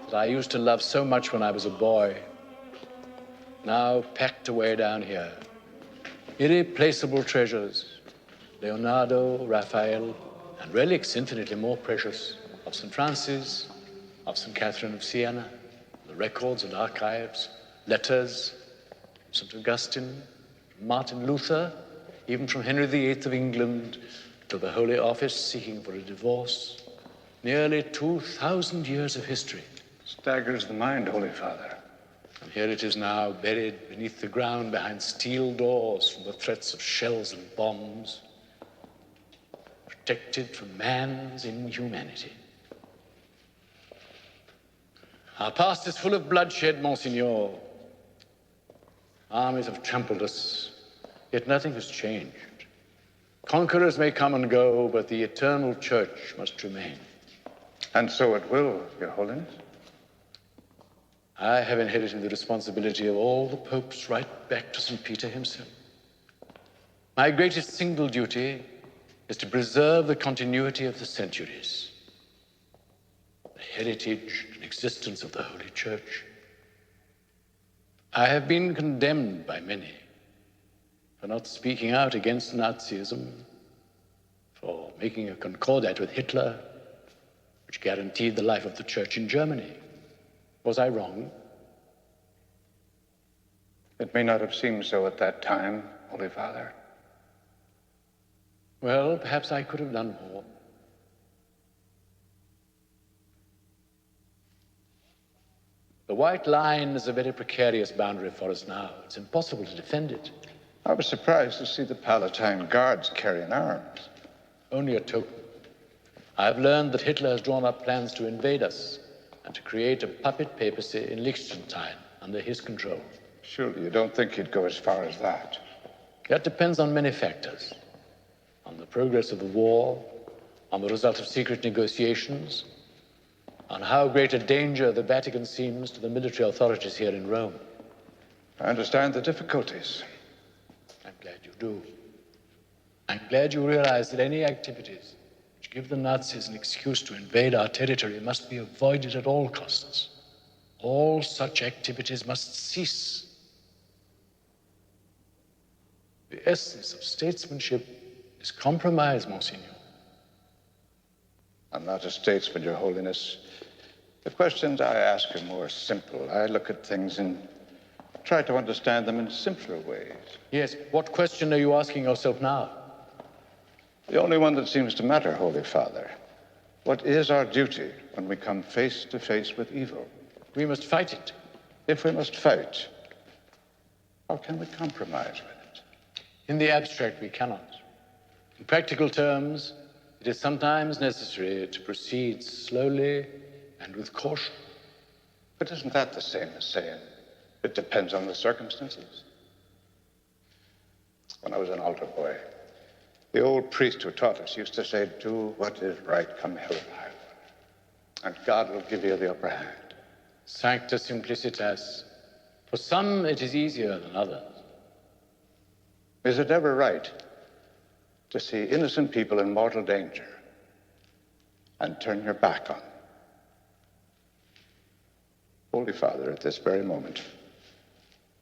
Speaker 18: that I used to love so much when I was a boy, now packed away down here. Irreplaceable treasures, Leonardo, Raphael, and relics infinitely more precious of St. Francis, of St. Catherine of Siena, the records and archives, letters, St. Augustine, Martin Luther, even from Henry VIII of England to the Holy Office seeking for a divorce. Nearly 2,000 years of history.
Speaker 5: Staggers the mind, Holy Father.
Speaker 18: And here it is now, buried beneath the ground behind steel doors from the threats of shells and bombs, protected from man's inhumanity. Our past is full of bloodshed, Monsignor. Armies have trampled us, yet nothing has changed. Conquerors may come and go, but the eternal church must remain.
Speaker 5: And so it will, Your Holiness.
Speaker 18: I have inherited the responsibility of all the popes right back to St. Peter himself. My greatest single duty is to preserve the continuity of the centuries, the heritage and existence of the Holy Church. I have been condemned by many for not speaking out against Nazism, for making a concordat with Hitler, which guaranteed the life of the Church in Germany. Was I wrong?
Speaker 5: It may not have seemed so at that time, Holy Father.
Speaker 18: Well, perhaps I could have done more. The White Line is a very precarious boundary for us now. It's impossible to defend it.
Speaker 5: I was surprised to see the Palatine Guards carrying arms.
Speaker 18: Only a token. I've learned that Hitler has drawn up plans to invade us and to create a puppet papacy in Liechtenstein under his control.
Speaker 5: Surely you don't think he'd go as far as that?
Speaker 18: That depends on many factors. On the progress of the war, on the result of secret negotiations, on how great a danger the Vatican seems to the military authorities here in Rome.
Speaker 5: I understand the difficulties.
Speaker 18: I'm glad you do. I'm glad you realize that any activities which give the Nazis an excuse to invade our territory must be avoided at all costs. All such activities must cease. The essence of statesmanship is compromise, Monsignor.
Speaker 5: I'm not a statesman, Your Holiness. The questions I ask are more simple. I look at things and try to understand them in simpler ways.
Speaker 18: Yes, what question are you asking yourself now?
Speaker 5: The only one that seems to matter, Holy Father. What is our duty when we come face to face with evil?
Speaker 18: We must fight it.
Speaker 5: If we must fight, how can we compromise with it?
Speaker 18: In the abstract, we cannot. In practical terms, it is sometimes necessary to proceed slowly and with caution.
Speaker 5: But isn't that the same as saying it depends on the circumstances? When I was an altar boy, the old priest who taught us used to say, do what is right, come hell or high water, and God will give you the upper hand.
Speaker 18: Sancta simplicitas. For some, it is easier than others.
Speaker 5: Is it ever right to see innocent people in mortal danger and turn your back on them? Holy Father, at this very moment,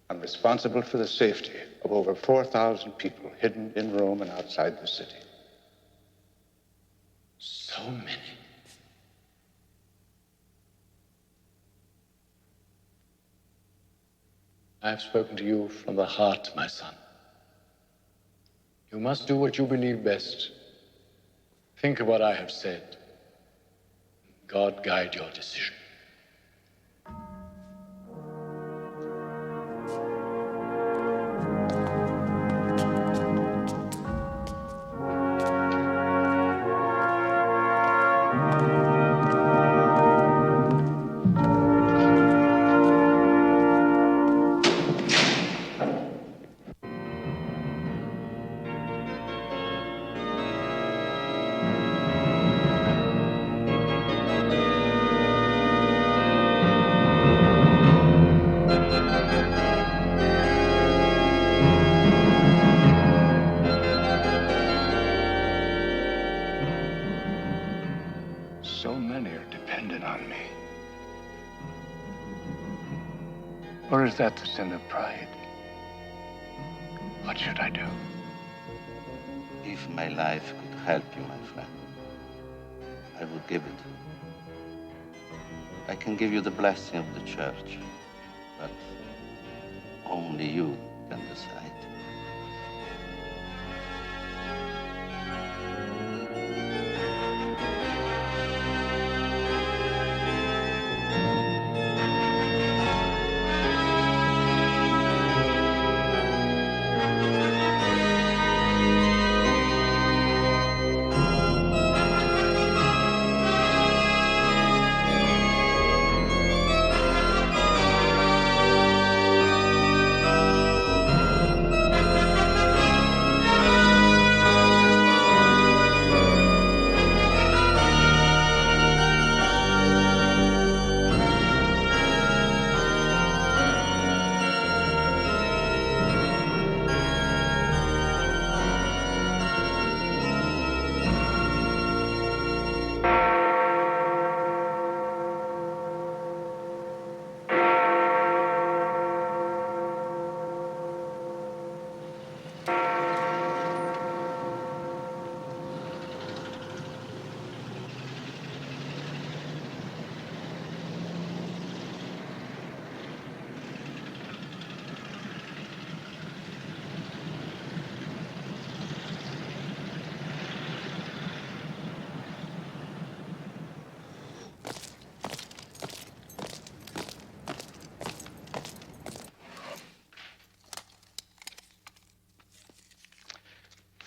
Speaker 5: I'm responsible for the safety of over 4,000 people hidden in Rome and outside the city.
Speaker 18: So many. I have spoken to you from the heart, my son. You must do what you believe best. Think of what I have said. God guide your decision. on me? Or is that the sin of pride? What should I do?
Speaker 21: If my life could help you, my friend, I would give it. I can give you the blessing of the church, but only you can decide.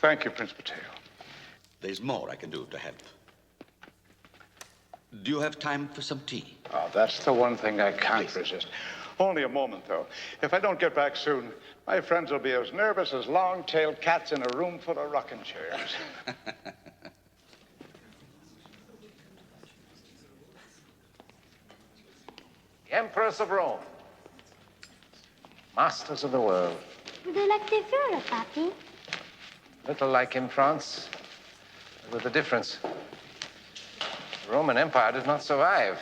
Speaker 5: Thank you, Prince Mateo.
Speaker 13: There's more I can do to help. Do you have time for some tea?
Speaker 5: Oh, that's the one thing I can't resist. Only a moment, though. If I don't get back soon, my friends will be as nervous as long-tailed cats in a room full of rocking chairs.
Speaker 14: The Empress of Rome. Masters of the world.
Speaker 12: Would they like the Führer, Papi?
Speaker 14: Little like in France, but with a difference. The Roman Empire did not survive.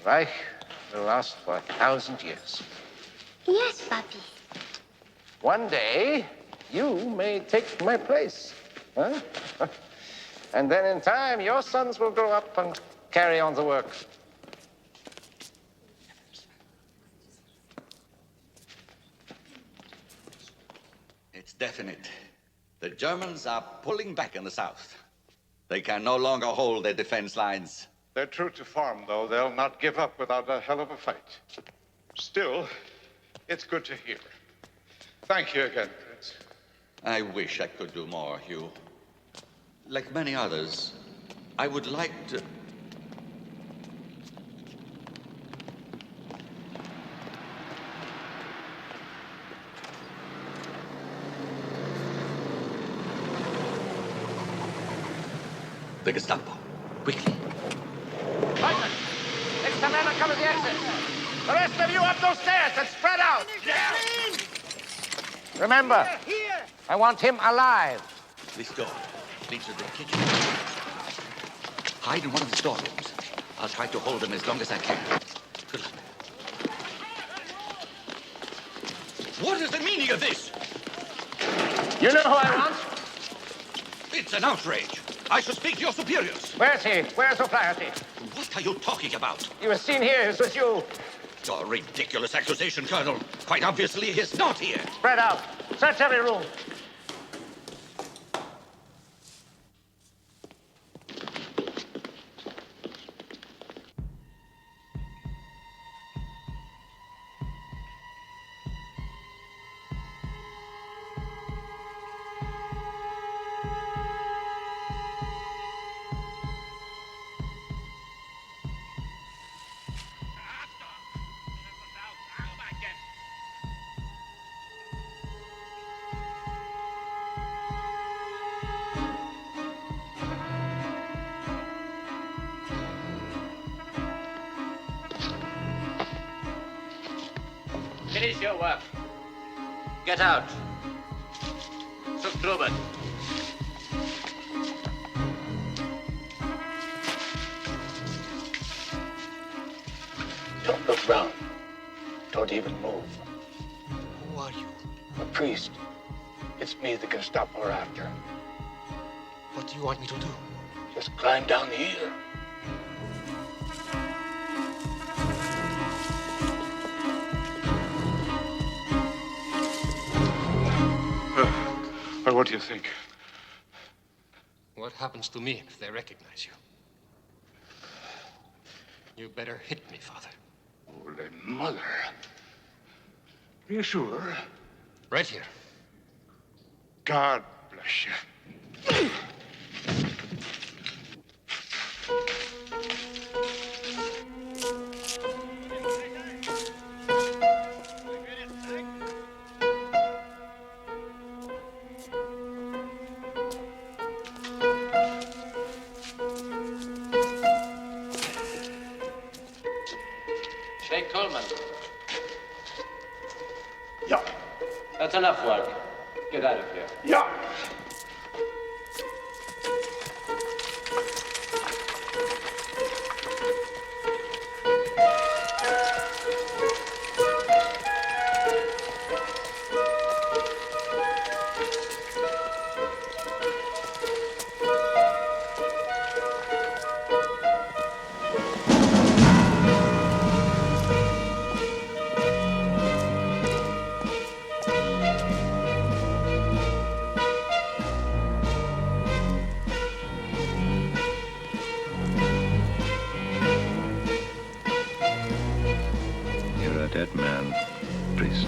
Speaker 14: The Reich will last for 1,000 years.
Speaker 12: Yes, Papi.
Speaker 14: One day, you may take my place. Huh? And then in time, your sons will grow up and carry on the work.
Speaker 13: It's definite. The Germans are pulling back in the south. They can no longer hold their defense lines.
Speaker 5: They're true to form, though. They'll not give up without a hell of a fight. Still, it's good to hear. Thank you again, Prince.
Speaker 13: I wish I could do more, Hugh. Like many others, I would like to... The Gestapo. Quickly.
Speaker 14: Leutnant, next to men are coming the exit. The rest of you up those stairs and spread out. Remember, I want him alive.
Speaker 13: This door leads to the kitchen. Hide in one of the storerooms. I'll try to hold them as long as I can. Good luck. What is the meaning of this?
Speaker 14: You know who I want?
Speaker 13: It's an outrage. I shall speak to your superiors.
Speaker 14: Where's he? Where's O'Flaherty?
Speaker 13: What are you talking about?
Speaker 14: He was seen here. He's with you.
Speaker 13: A ridiculous accusation, Colonel. Quite obviously, he is not here.
Speaker 14: Spread out. Search every room.
Speaker 9: Finish your work. Get out. Truben.
Speaker 18: ground. Don't even move.
Speaker 13: Who are you?
Speaker 18: A priest. It's me the Gestapo are after.
Speaker 13: What do you want me to do?
Speaker 18: Just climb down here.
Speaker 5: Well, what do you think?
Speaker 2: What happens to me if they recognize you? You better hit me, Father.
Speaker 5: Holy Mother. Are you sure?
Speaker 2: Right here.
Speaker 5: God bless you.
Speaker 9: Take Coleman.
Speaker 5: Yeah.
Speaker 9: That's enough work. Get out of here.
Speaker 5: Yeah.
Speaker 4: You're a dead man, priest.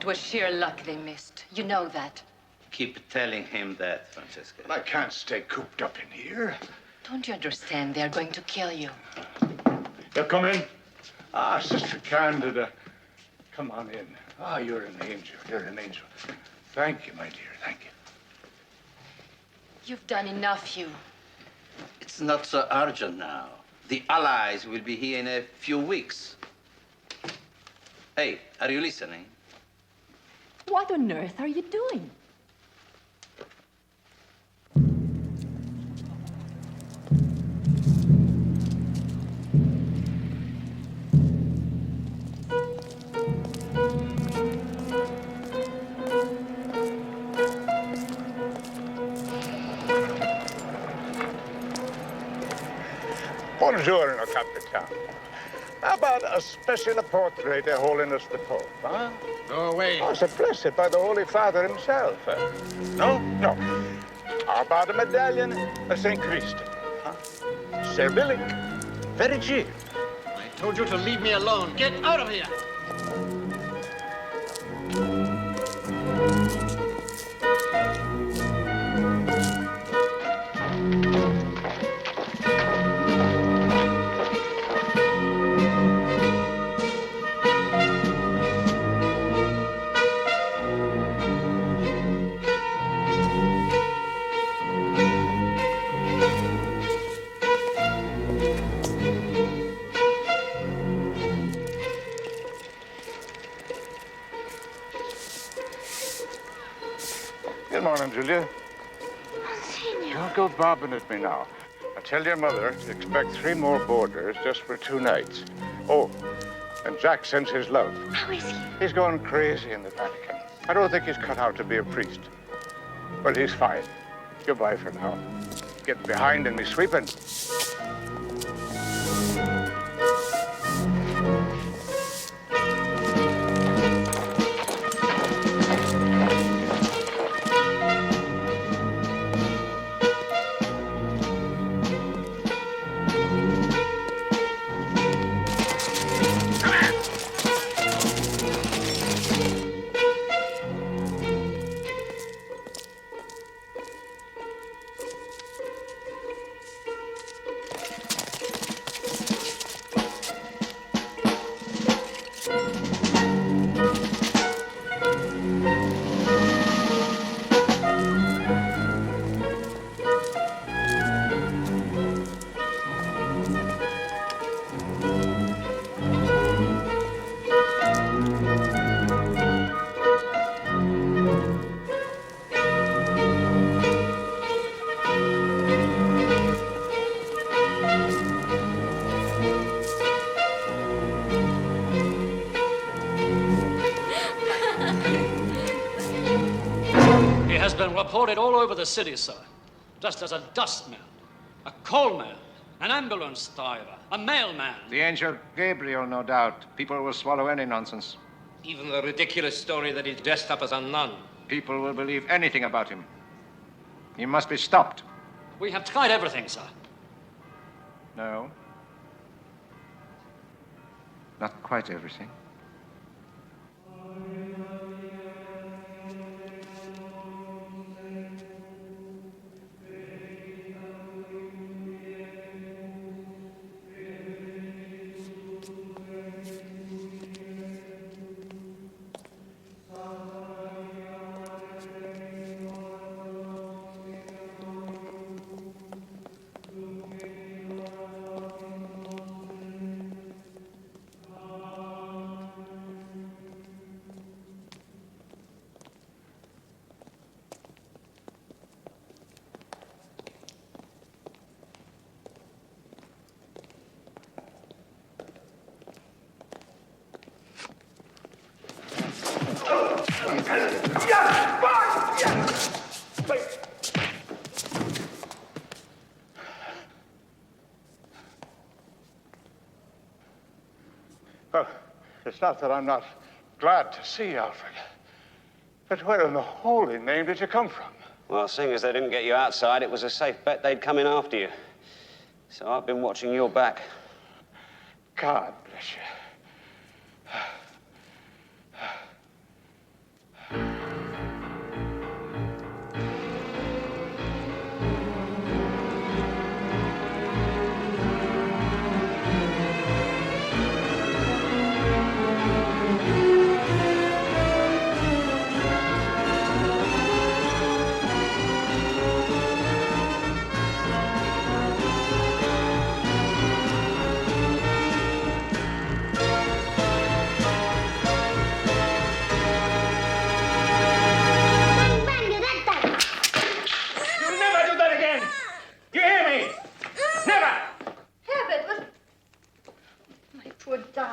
Speaker 10: was sheer luck they missed. You know that.
Speaker 21: Keep telling him that, Francesca.
Speaker 5: I can't stay cooped up in here.
Speaker 10: Don't you understand? They're going to kill you.
Speaker 5: You come in. Ah, Sister Candida. Come on in. Ah, you're an angel. You're an angel. Thank you, my dear. Thank you.
Speaker 10: You've done enough, Hugh.
Speaker 21: It's not so urgent now. The Allies will be here in a few weeks. Hey, are you listening?
Speaker 10: What on earth are you doing?
Speaker 5: Buongiorno, Capitano. How about a special portrait of Holiness the Pope, huh?
Speaker 14: Go away.
Speaker 5: Oh, it's blessed by the Holy Father himself. No? No. How about a medallion of St. Christ? Huh? Servilic. Very cheap.
Speaker 14: I told you to leave me alone. Get out of here.
Speaker 5: Good morning, Julia.
Speaker 12: Monsignor.
Speaker 5: Don't go bobbing at me now. I tell your mother to expect 3 more boarders just for 2 nights. Oh, and Jack sends his love.
Speaker 12: How is he?
Speaker 5: He's going crazy in the Vatican. I don't think he's cut out to be a priest. But he's fine. Goodbye for now. Get behind in me sweeping.
Speaker 15: Reported all over the city, sir, just as a dustman, a coalman, an ambulance driver, a mailman.
Speaker 14: The angel Gabriel, no doubt. People will swallow any nonsense.
Speaker 9: Even the ridiculous story that he's dressed up as a nun.
Speaker 14: People will believe anything about him. He must be stopped.
Speaker 15: We have tried everything, sir.
Speaker 14: No. Not quite everything.
Speaker 5: Well, it's not that I'm not glad to see you, Alfred. But where in the holy name did you come from?
Speaker 17: Well, seeing as they didn't get you outside, it was a safe bet they'd come in after you. So I've been watching your back.
Speaker 5: God bless you.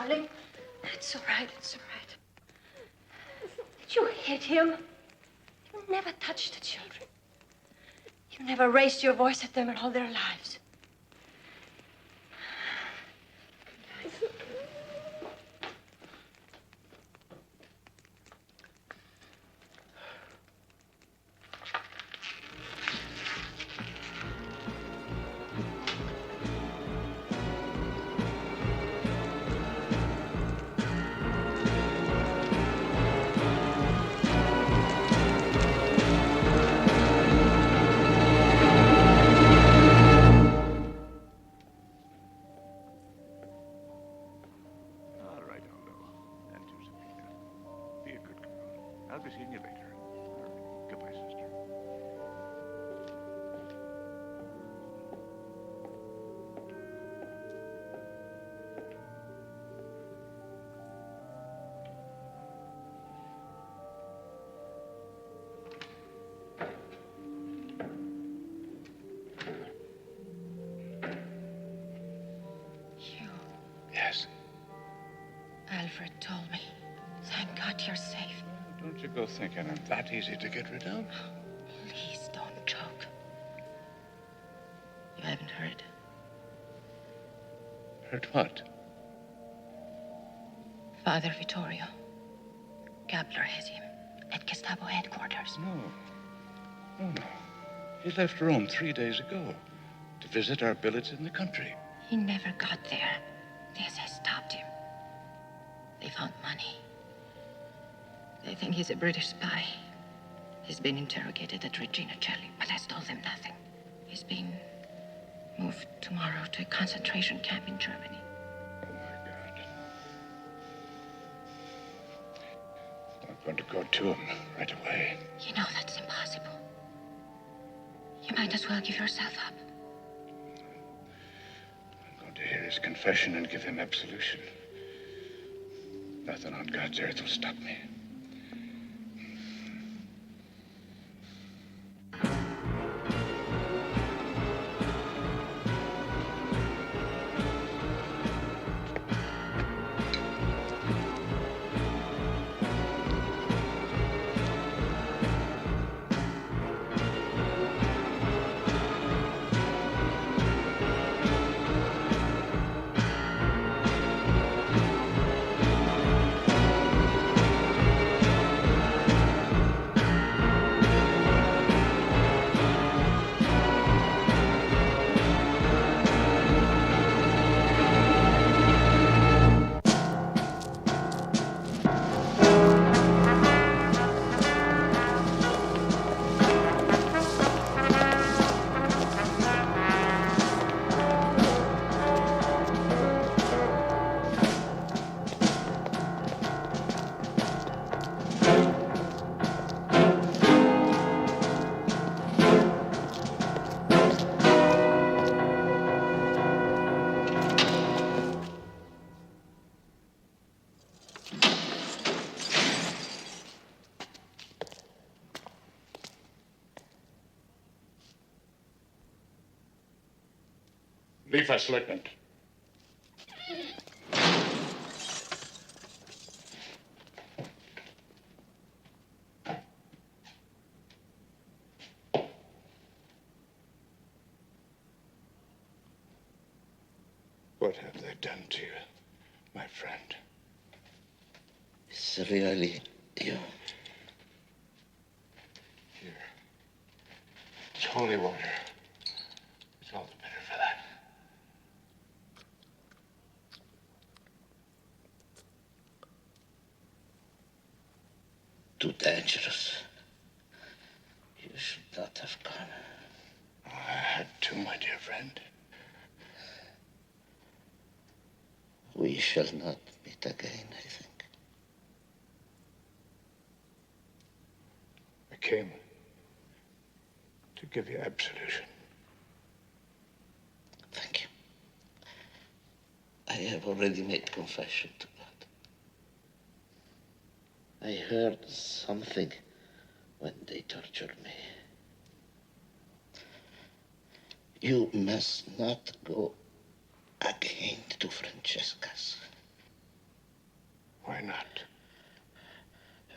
Speaker 16: darling. It's all right, it's all right. Did you hit him? You never touched the children. You never raised your voice at them in all their lives.
Speaker 5: Yes.
Speaker 16: Alfred told me. Thank God you're safe.
Speaker 5: Don't you go thinking I'm that easy to get rid of.
Speaker 16: Please don't joke. You haven't heard.
Speaker 5: Heard what?
Speaker 16: Father Vittorio. Kappler has him at Gestapo headquarters.
Speaker 5: No. He left Rome 3 days ago to visit our billets in the country.
Speaker 16: He never got there. The SS stopped him. They found money. They think he's a British spy. He's been interrogated at Regina Coeli, but has told them nothing. He's being moved tomorrow to a concentration camp in Germany.
Speaker 5: Oh, my God. I'm going to go to him right away.
Speaker 16: You know that's impossible. You might as well give yourself up.
Speaker 5: I'm going to hear his confession and give him absolution. Nothing on God's earth will stop me. Leave us, Lieutenant. What have they done to you, my friend?
Speaker 21: It's really you.
Speaker 5: Here. It's holy water. It's all the better for that.
Speaker 21: Too dangerous. You should not have gone.
Speaker 5: I had to, my dear friend.
Speaker 21: We shall not meet again, I think.
Speaker 5: I came to give you absolution.
Speaker 21: Thank you. I have already made confession to God. I heard something when they tortured me. You must not go again to Francesca's.
Speaker 5: Why not?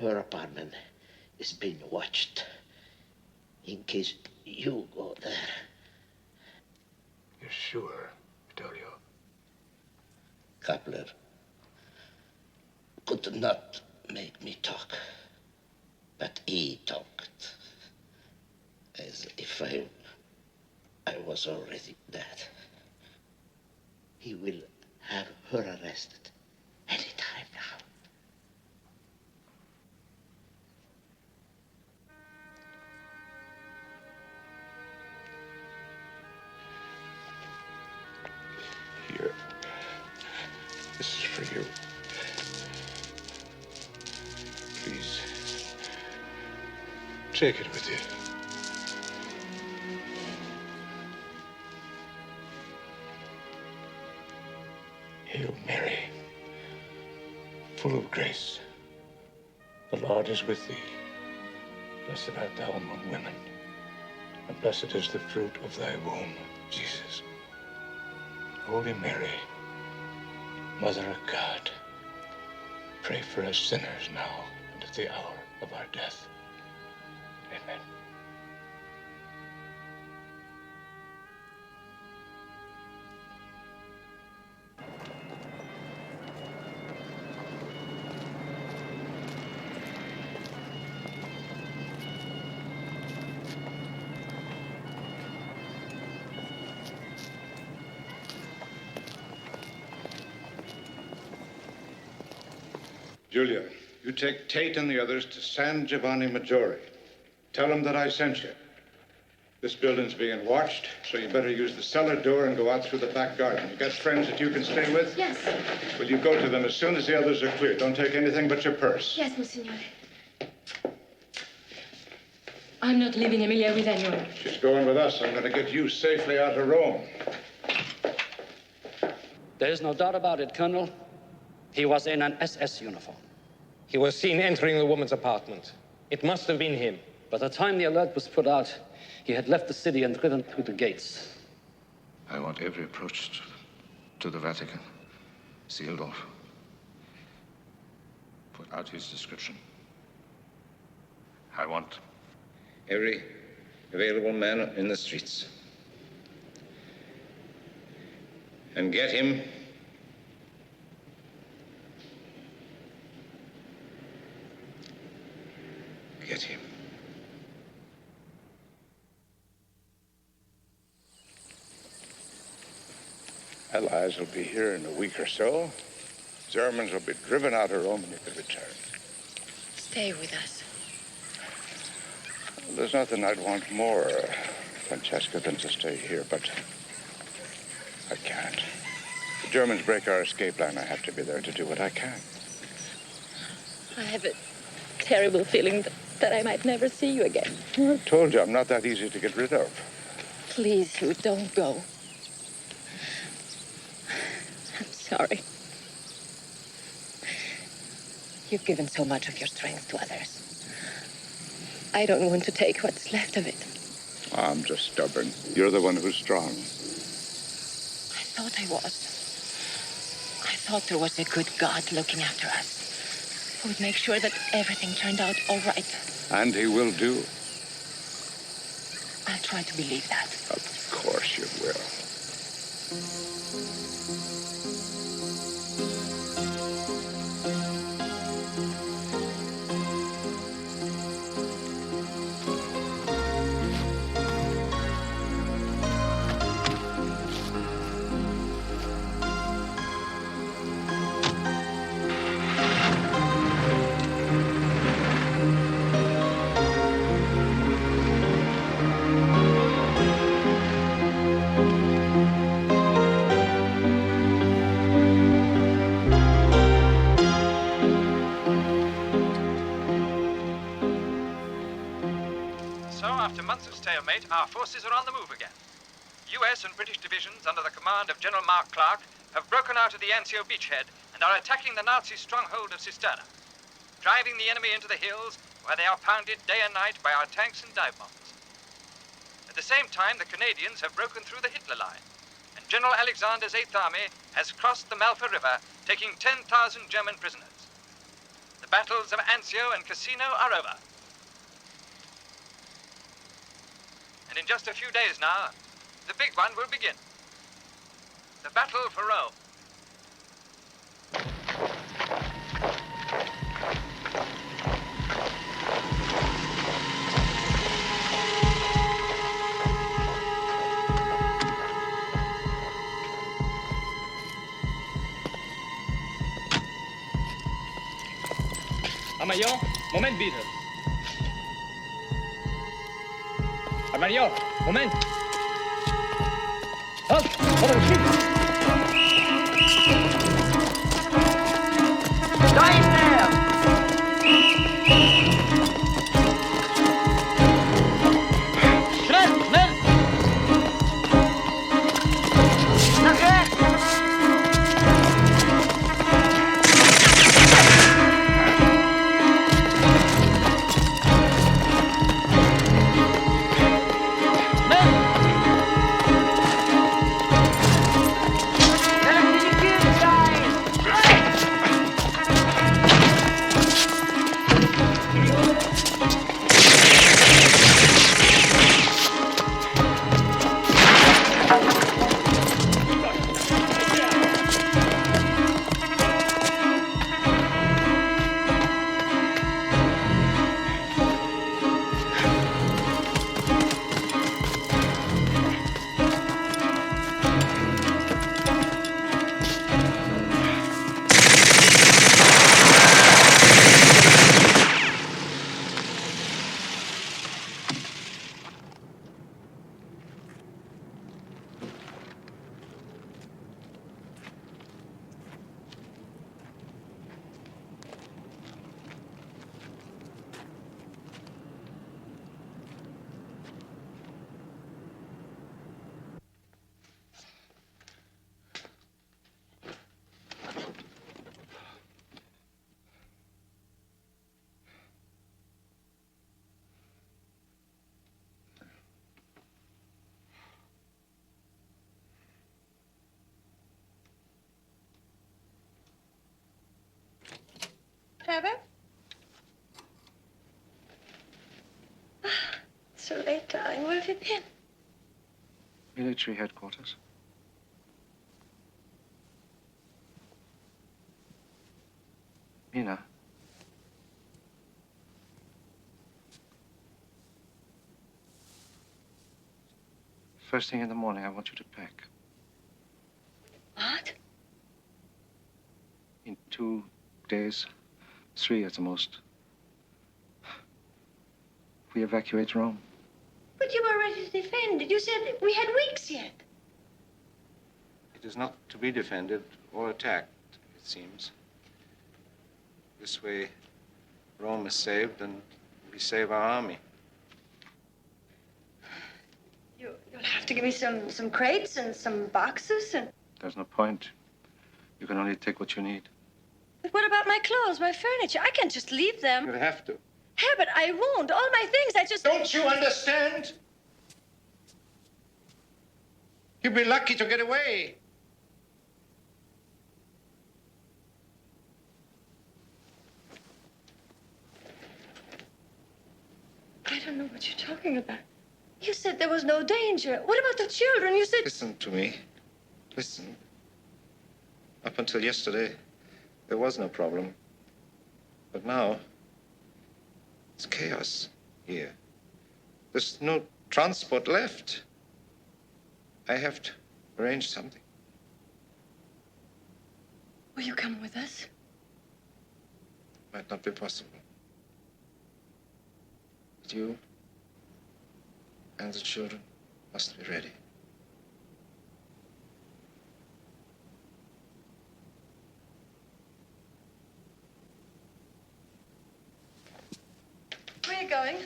Speaker 8: Her apartment is being watched. In case you go there.
Speaker 5: You're sure, Vittorio?
Speaker 8: Kappler could not make me talk, but he talked as if I was already dead. He will have her arrested any time now.
Speaker 5: Here. This is for you. Please. Take it with you. Hail Mary, full of grace. The Lord is with thee. Blessed art thou among women, and blessed is the fruit of thy womb, Jesus. Holy Mary, Mother of God, pray for us sinners now and at the hour of our death. Amen. Julia, you take Tate and the others to San Giovanni Maggiore. Tell them that I sent you. This building's being watched, so you better use the cellar door and go out through the back garden. You got friends that you can stay with?
Speaker 16: Yes.
Speaker 5: Will you go to them as soon as the others are clear? Don't take anything but your purse.
Speaker 16: Yes, Monsignor.
Speaker 10: I'm not leaving Emilia with anyone.
Speaker 5: She's going with us. I'm going to get you safely out of Rome.
Speaker 15: There's no doubt about it, Colonel. He was in an SS uniform.
Speaker 9: He was seen entering the woman's apartment. It must have been him.
Speaker 15: By the time the alert was put out, he had left the city and driven through the gates.
Speaker 4: I want every approach to the Vatican sealed off. Put out his description. I want every available man in the streets. And get him him.
Speaker 5: Allies will be here in a week or so. Germans will be driven out of Rome and you can return.
Speaker 16: Stay with us.
Speaker 5: There's nothing I'd want more, Francesca, than to stay here, but I can't. If the Germans break our escape line, I have to be there to do what I can.
Speaker 16: I have a terrible feeling that I might never see you again.
Speaker 5: I told you, I'm not that easy to get rid of.
Speaker 16: Please, you don't go. I'm sorry. You've given so much of your strength to others. I don't want to take what's left of it.
Speaker 5: I'm just stubborn. You're the one who's strong.
Speaker 16: I thought I was. I thought there was a good God looking after us. Who would make sure that everything turned out all right.
Speaker 5: And he will do.
Speaker 16: I'll try to believe that.
Speaker 5: Of course you will.
Speaker 19: Our forces are on the move again. U.S. and British divisions under the command of General Mark Clark have broken out of the Anzio beachhead and are attacking the Nazi stronghold of Cisterna, driving the enemy into the hills where they are pounded day and night by our tanks and dive bombs. At the same time, the Canadians have broken through the Hitler line, and General Alexander's 8th Army has crossed the Malfa River, taking 10,000 German prisoners. The battles of Anzio and Cassino are over. And in just a few days now, the big one will begin. The battle for Rome.
Speaker 3: Major, Moment bitte. Herr Major, Moment. Halt, vor dem Schiff. Da ist er! Schnell, schnell! Nach rechts!
Speaker 16: Herbert? So late, darling. Where have you been?
Speaker 14: Military headquarters. Mina. First thing in the morning, I want you to pack.
Speaker 16: What?
Speaker 14: In 2 days, 3 at the most, we evacuate Rome.
Speaker 16: But you were ready to defend it. You said we had weeks yet.
Speaker 4: It is not to be defended or attacked, it seems. This way, Rome is saved and we save our army.
Speaker 16: You'll have to give me some crates and some boxes and...
Speaker 14: There's no point. You can only take what you need.
Speaker 16: But what about my clothes, my furniture? I can't just leave them.
Speaker 4: You'll have to.
Speaker 16: Herbert, I won't. All my things, I just...
Speaker 4: Don't you understand? You'll be lucky to get away.
Speaker 16: I don't know what you're talking about. You said there was no danger. What about the children? You said...
Speaker 4: Listen to me. Listen. Up until yesterday, there was no problem. But now, it's chaos here. There's no transport left. I have to arrange something.
Speaker 16: Will you come with us?
Speaker 4: Might not be possible. But you and the children must be ready.
Speaker 16: Where are you going?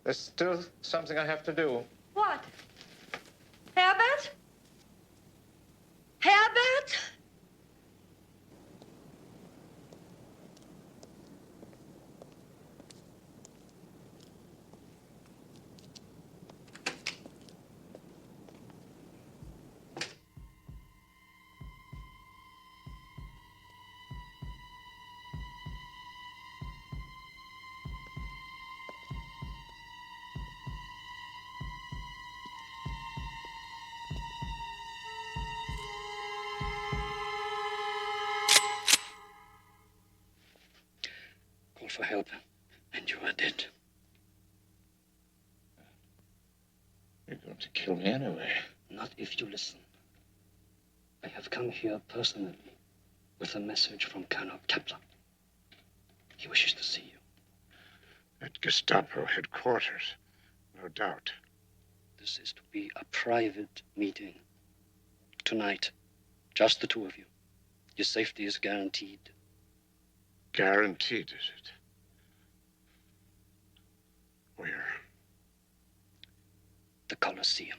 Speaker 4: There's still something I have to do.
Speaker 16: What? Herbert? Herbert?
Speaker 15: help, and you are dead.
Speaker 5: You're going to kill me anyway.
Speaker 15: Not if you listen. I have come here personally with a message from Colonel Kappler. He wishes to see you.
Speaker 5: At Gestapo headquarters, no doubt.
Speaker 15: This is to be a private meeting. Tonight, just the two of you. Your safety is guaranteed.
Speaker 5: Guaranteed, is it? Where?
Speaker 15: The Colosseum.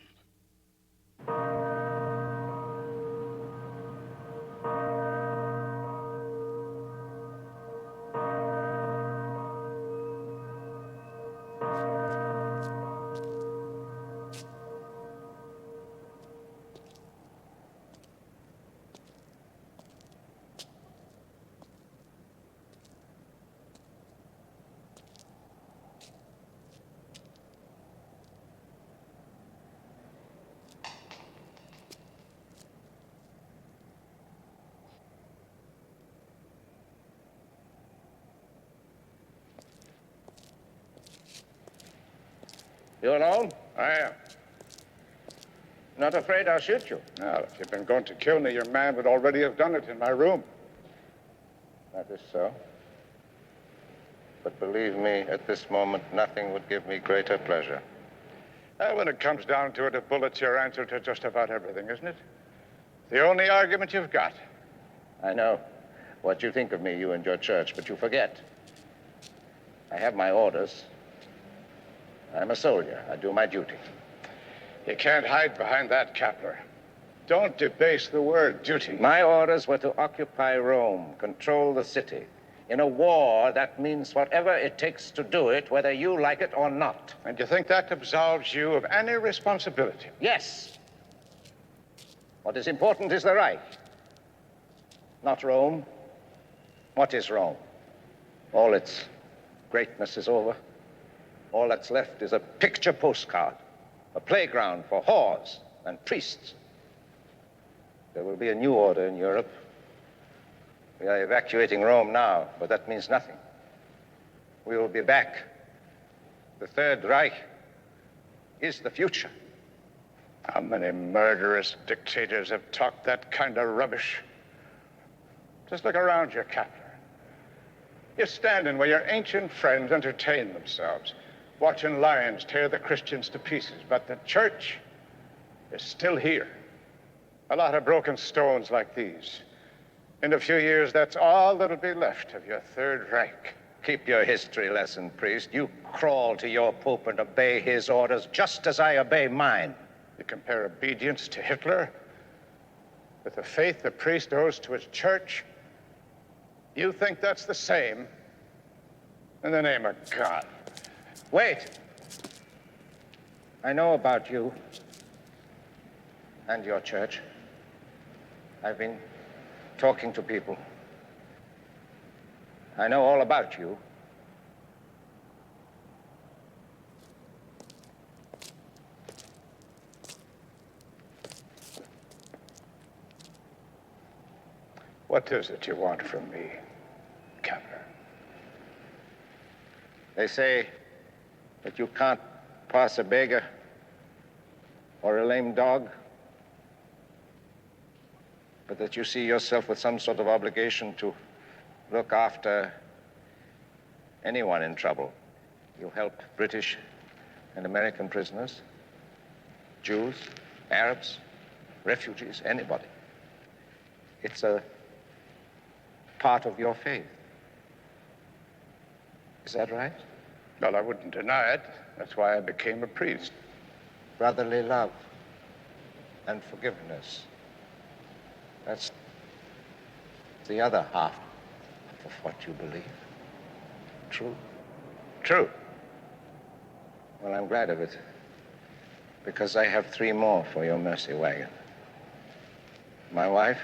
Speaker 4: You alone?
Speaker 5: I am.
Speaker 4: Not afraid I'll shoot you?
Speaker 5: Well, if you'd been going to kill me, your man would already have done it in my room.
Speaker 4: That is so. But believe me, at this moment, nothing would give me greater pleasure.
Speaker 5: When it comes down to it, a bullet's your answer to just about everything, isn't it? The only argument you've got.
Speaker 4: I know what you think of me, you and your church, but you forget. I have my orders. I'm a soldier. I do my duty.
Speaker 5: You can't hide behind that, Kappler. Don't debase the word duty.
Speaker 4: My orders were to occupy Rome, control the city. In a war, that means whatever it takes to do it, whether you like it or not.
Speaker 5: And you think that absolves you of any responsibility?
Speaker 4: Yes. What is important is the Reich, not Rome. What is Rome? All its greatness is over. All that's left is a picture postcard, a playground for whores and priests. There will be a new order in Europe. We are evacuating Rome now, but that means nothing. We will be back. The Third Reich is the future.
Speaker 5: How many murderous dictators have talked that kind of rubbish? Just look around you, Kappler. You're standing where your ancient friends entertain themselves, watching lions tear the Christians to pieces, but the church is still here. A lot of broken stones like these. In a few years, that's all that'll be left of your Third Reich.
Speaker 4: Keep your history lesson, priest. You crawl to your pope and obey his orders just as I obey mine.
Speaker 5: You compare obedience to Hitler with the faith the priest owes to his church? You think that's the same? In the name of God.
Speaker 4: Wait. I know about you and your church. I've been talking to people. I know all about you.
Speaker 5: What is it you want from me, Kappler?
Speaker 4: They say that you can't pass a beggar or a lame dog, but that you see yourself with some sort of obligation to look after anyone in trouble. You help British and American prisoners, Jews, Arabs, refugees, anybody. It's a part of your faith. Is that right?
Speaker 5: Well, I wouldn't deny it. That's why I became a priest.
Speaker 4: Brotherly love and forgiveness. That's the other half of what you believe. True? True. Well, I'm glad of it, because I have 3 more for your mercy wagon. My wife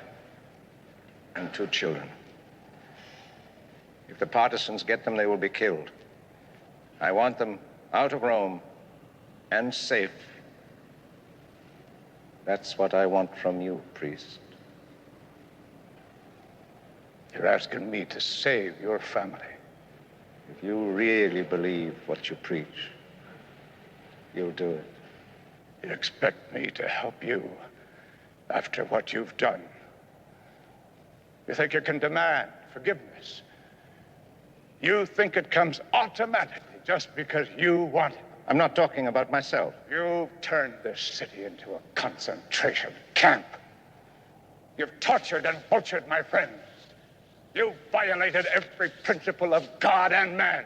Speaker 4: and 2 children. If the partisans get them, they will be killed. I want them out of Rome and safe. That's what I want from you, priest.
Speaker 5: You're asking me to save your family.
Speaker 4: If you really believe what you preach, you'll do it.
Speaker 5: You expect me to help you after what you've done? You think you can demand forgiveness? You think it comes automatically just because you want it?
Speaker 4: I'm not talking about myself.
Speaker 5: You've turned this city into a concentration camp. You've tortured and butchered my friends. You've violated every principle of God and man.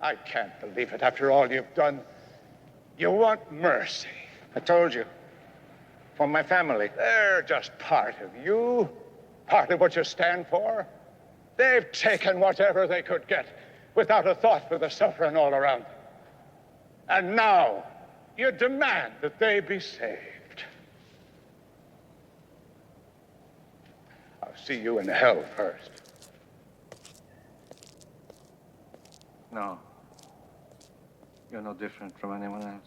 Speaker 5: I can't believe it after all you've done. You want mercy.
Speaker 4: I told you. For my family.
Speaker 5: They're just part of you, part of what you stand for. They've taken whatever they could get without a thought for the suffering all around them. And now you demand that they be saved. I'll see you in hell first.
Speaker 14: No. You're no different from anyone else.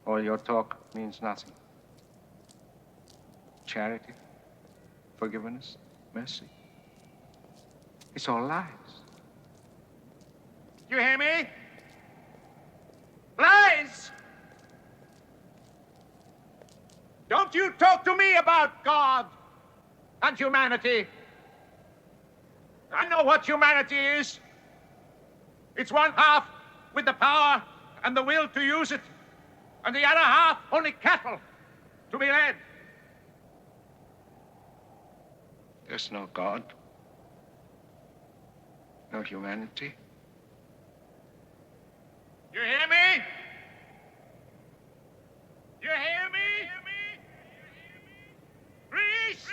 Speaker 14: All your talk means nothing. Charity, forgiveness, mercy. It's all lies.
Speaker 3: You hear me? Lies! Don't you talk to me about God and humanity. I know what humanity is. It's one half with the power and the will to use it, and the other half only cattle to be led.
Speaker 14: There's no God. No humanity.
Speaker 3: You hear me? You hear me? Greece!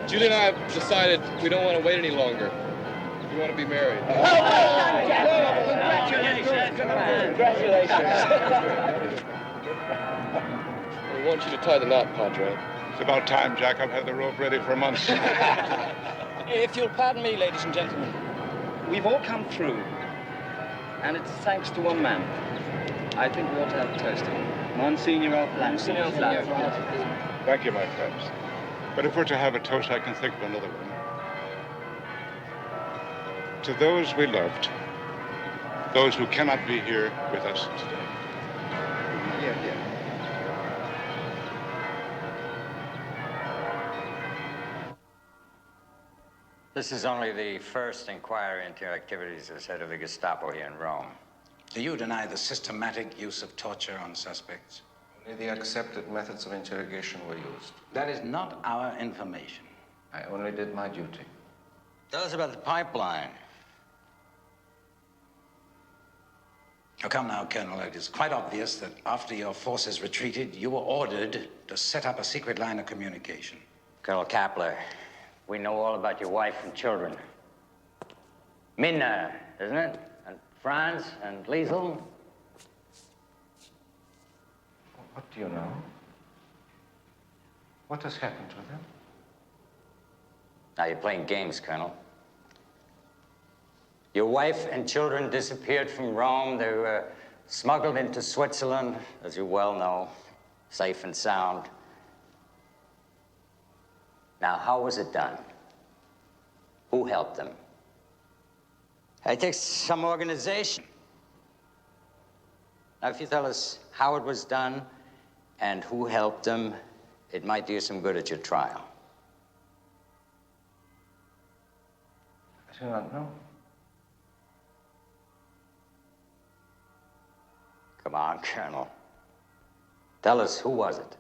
Speaker 7: Julie and I have decided we don't want to wait any longer. We want to be married.
Speaker 5: Congratulations.
Speaker 7: We want you to tie the knot, Padre.
Speaker 5: It's about time, Jack. I've had the rope ready for months.
Speaker 6: If you'll pardon me, ladies and gentlemen, we've all come through. And it's thanks to one man. I think we ought to have a toast to him. Monsenhor Hugh.
Speaker 5: Thank you, my friends. But if we're to have a toast, I can think of another one. To those we loved, those who cannot be here with us today.
Speaker 4: Yeah.
Speaker 20: This is only the first inquiry into your activities as head of the Gestapo here in Rome.
Speaker 23: Do you deny the systematic use of torture on suspects?
Speaker 4: Only the accepted methods of interrogation were used.
Speaker 23: That is not our information.
Speaker 4: I only did my duty.
Speaker 20: Tell us about the pipeline.
Speaker 23: Oh, come now, Colonel. It is quite obvious that after your forces retreated, you were ordered to set up a secret line of communication.
Speaker 20: Colonel Kappler, we know all about your wife and children. Minna, isn't it? And Franz and Liesel.
Speaker 4: What do you know? What has happened to them?
Speaker 20: Now you're playing games, Colonel. Your wife and children disappeared from Rome. They were smuggled into Switzerland, as you well know, safe and sound. Now, how was it done? Who helped them? It takes some organization. Now, if you tell us how it was done and who helped them, it might do you some good at your trial.
Speaker 14: do not know.
Speaker 20: Come on, Colonel. Tell us, who was it?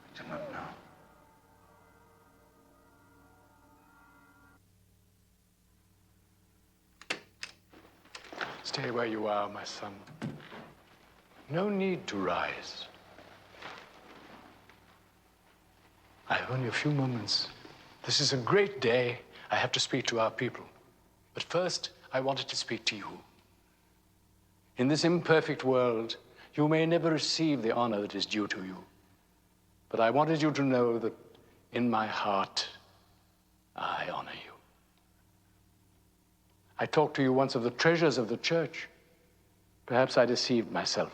Speaker 14: I do not know.
Speaker 18: Stay where you are, my son. No need to rise. I have only a few moments. This is a great day. I have to speak to our people. But first, I wanted to speak to you. In this imperfect world, you may never receive the honor that is due to you. But I wanted you to know that in my heart, I honor you. I talked to you once of the treasures of the church. Perhaps I deceived myself.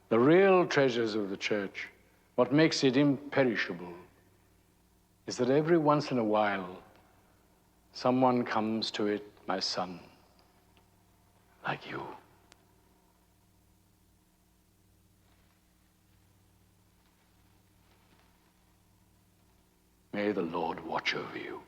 Speaker 18: The real treasures of the church, what makes it imperishable, is that every once in a while, someone comes to it, my son, like you. May the Lord watch over you.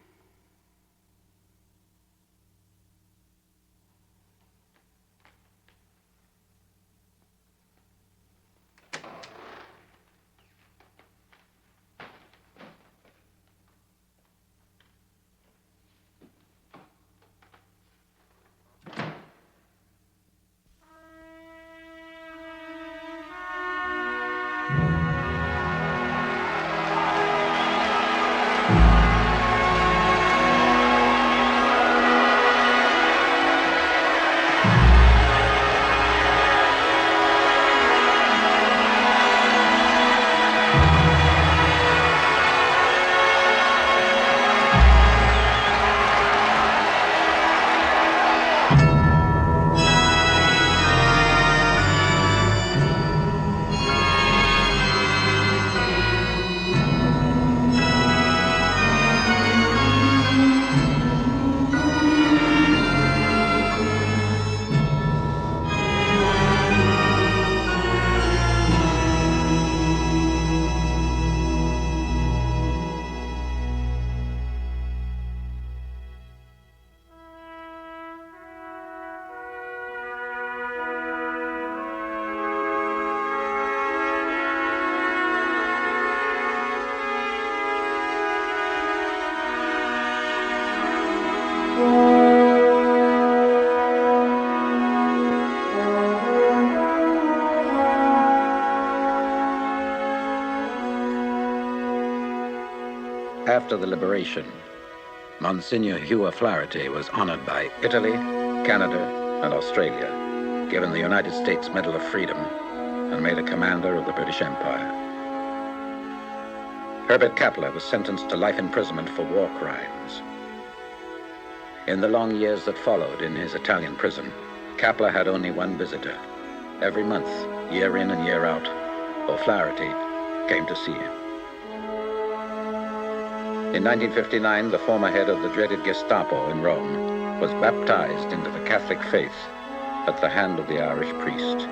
Speaker 1: After the liberation, Monsenhor Hugh O'Flaherty was honored by Italy, Canada, and Australia, given the United States Medal of Freedom, and made a commander of the British Empire. Herbert Kappler was sentenced to life imprisonment for war crimes. In the long years that followed in his Italian prison, Kappler had only one visitor. Every month, year in and year out, O'Flaherty came to see him. In 1959, the former head of the dreaded Gestapo in Rome was baptized into the Catholic faith at the hand of the Irish priest.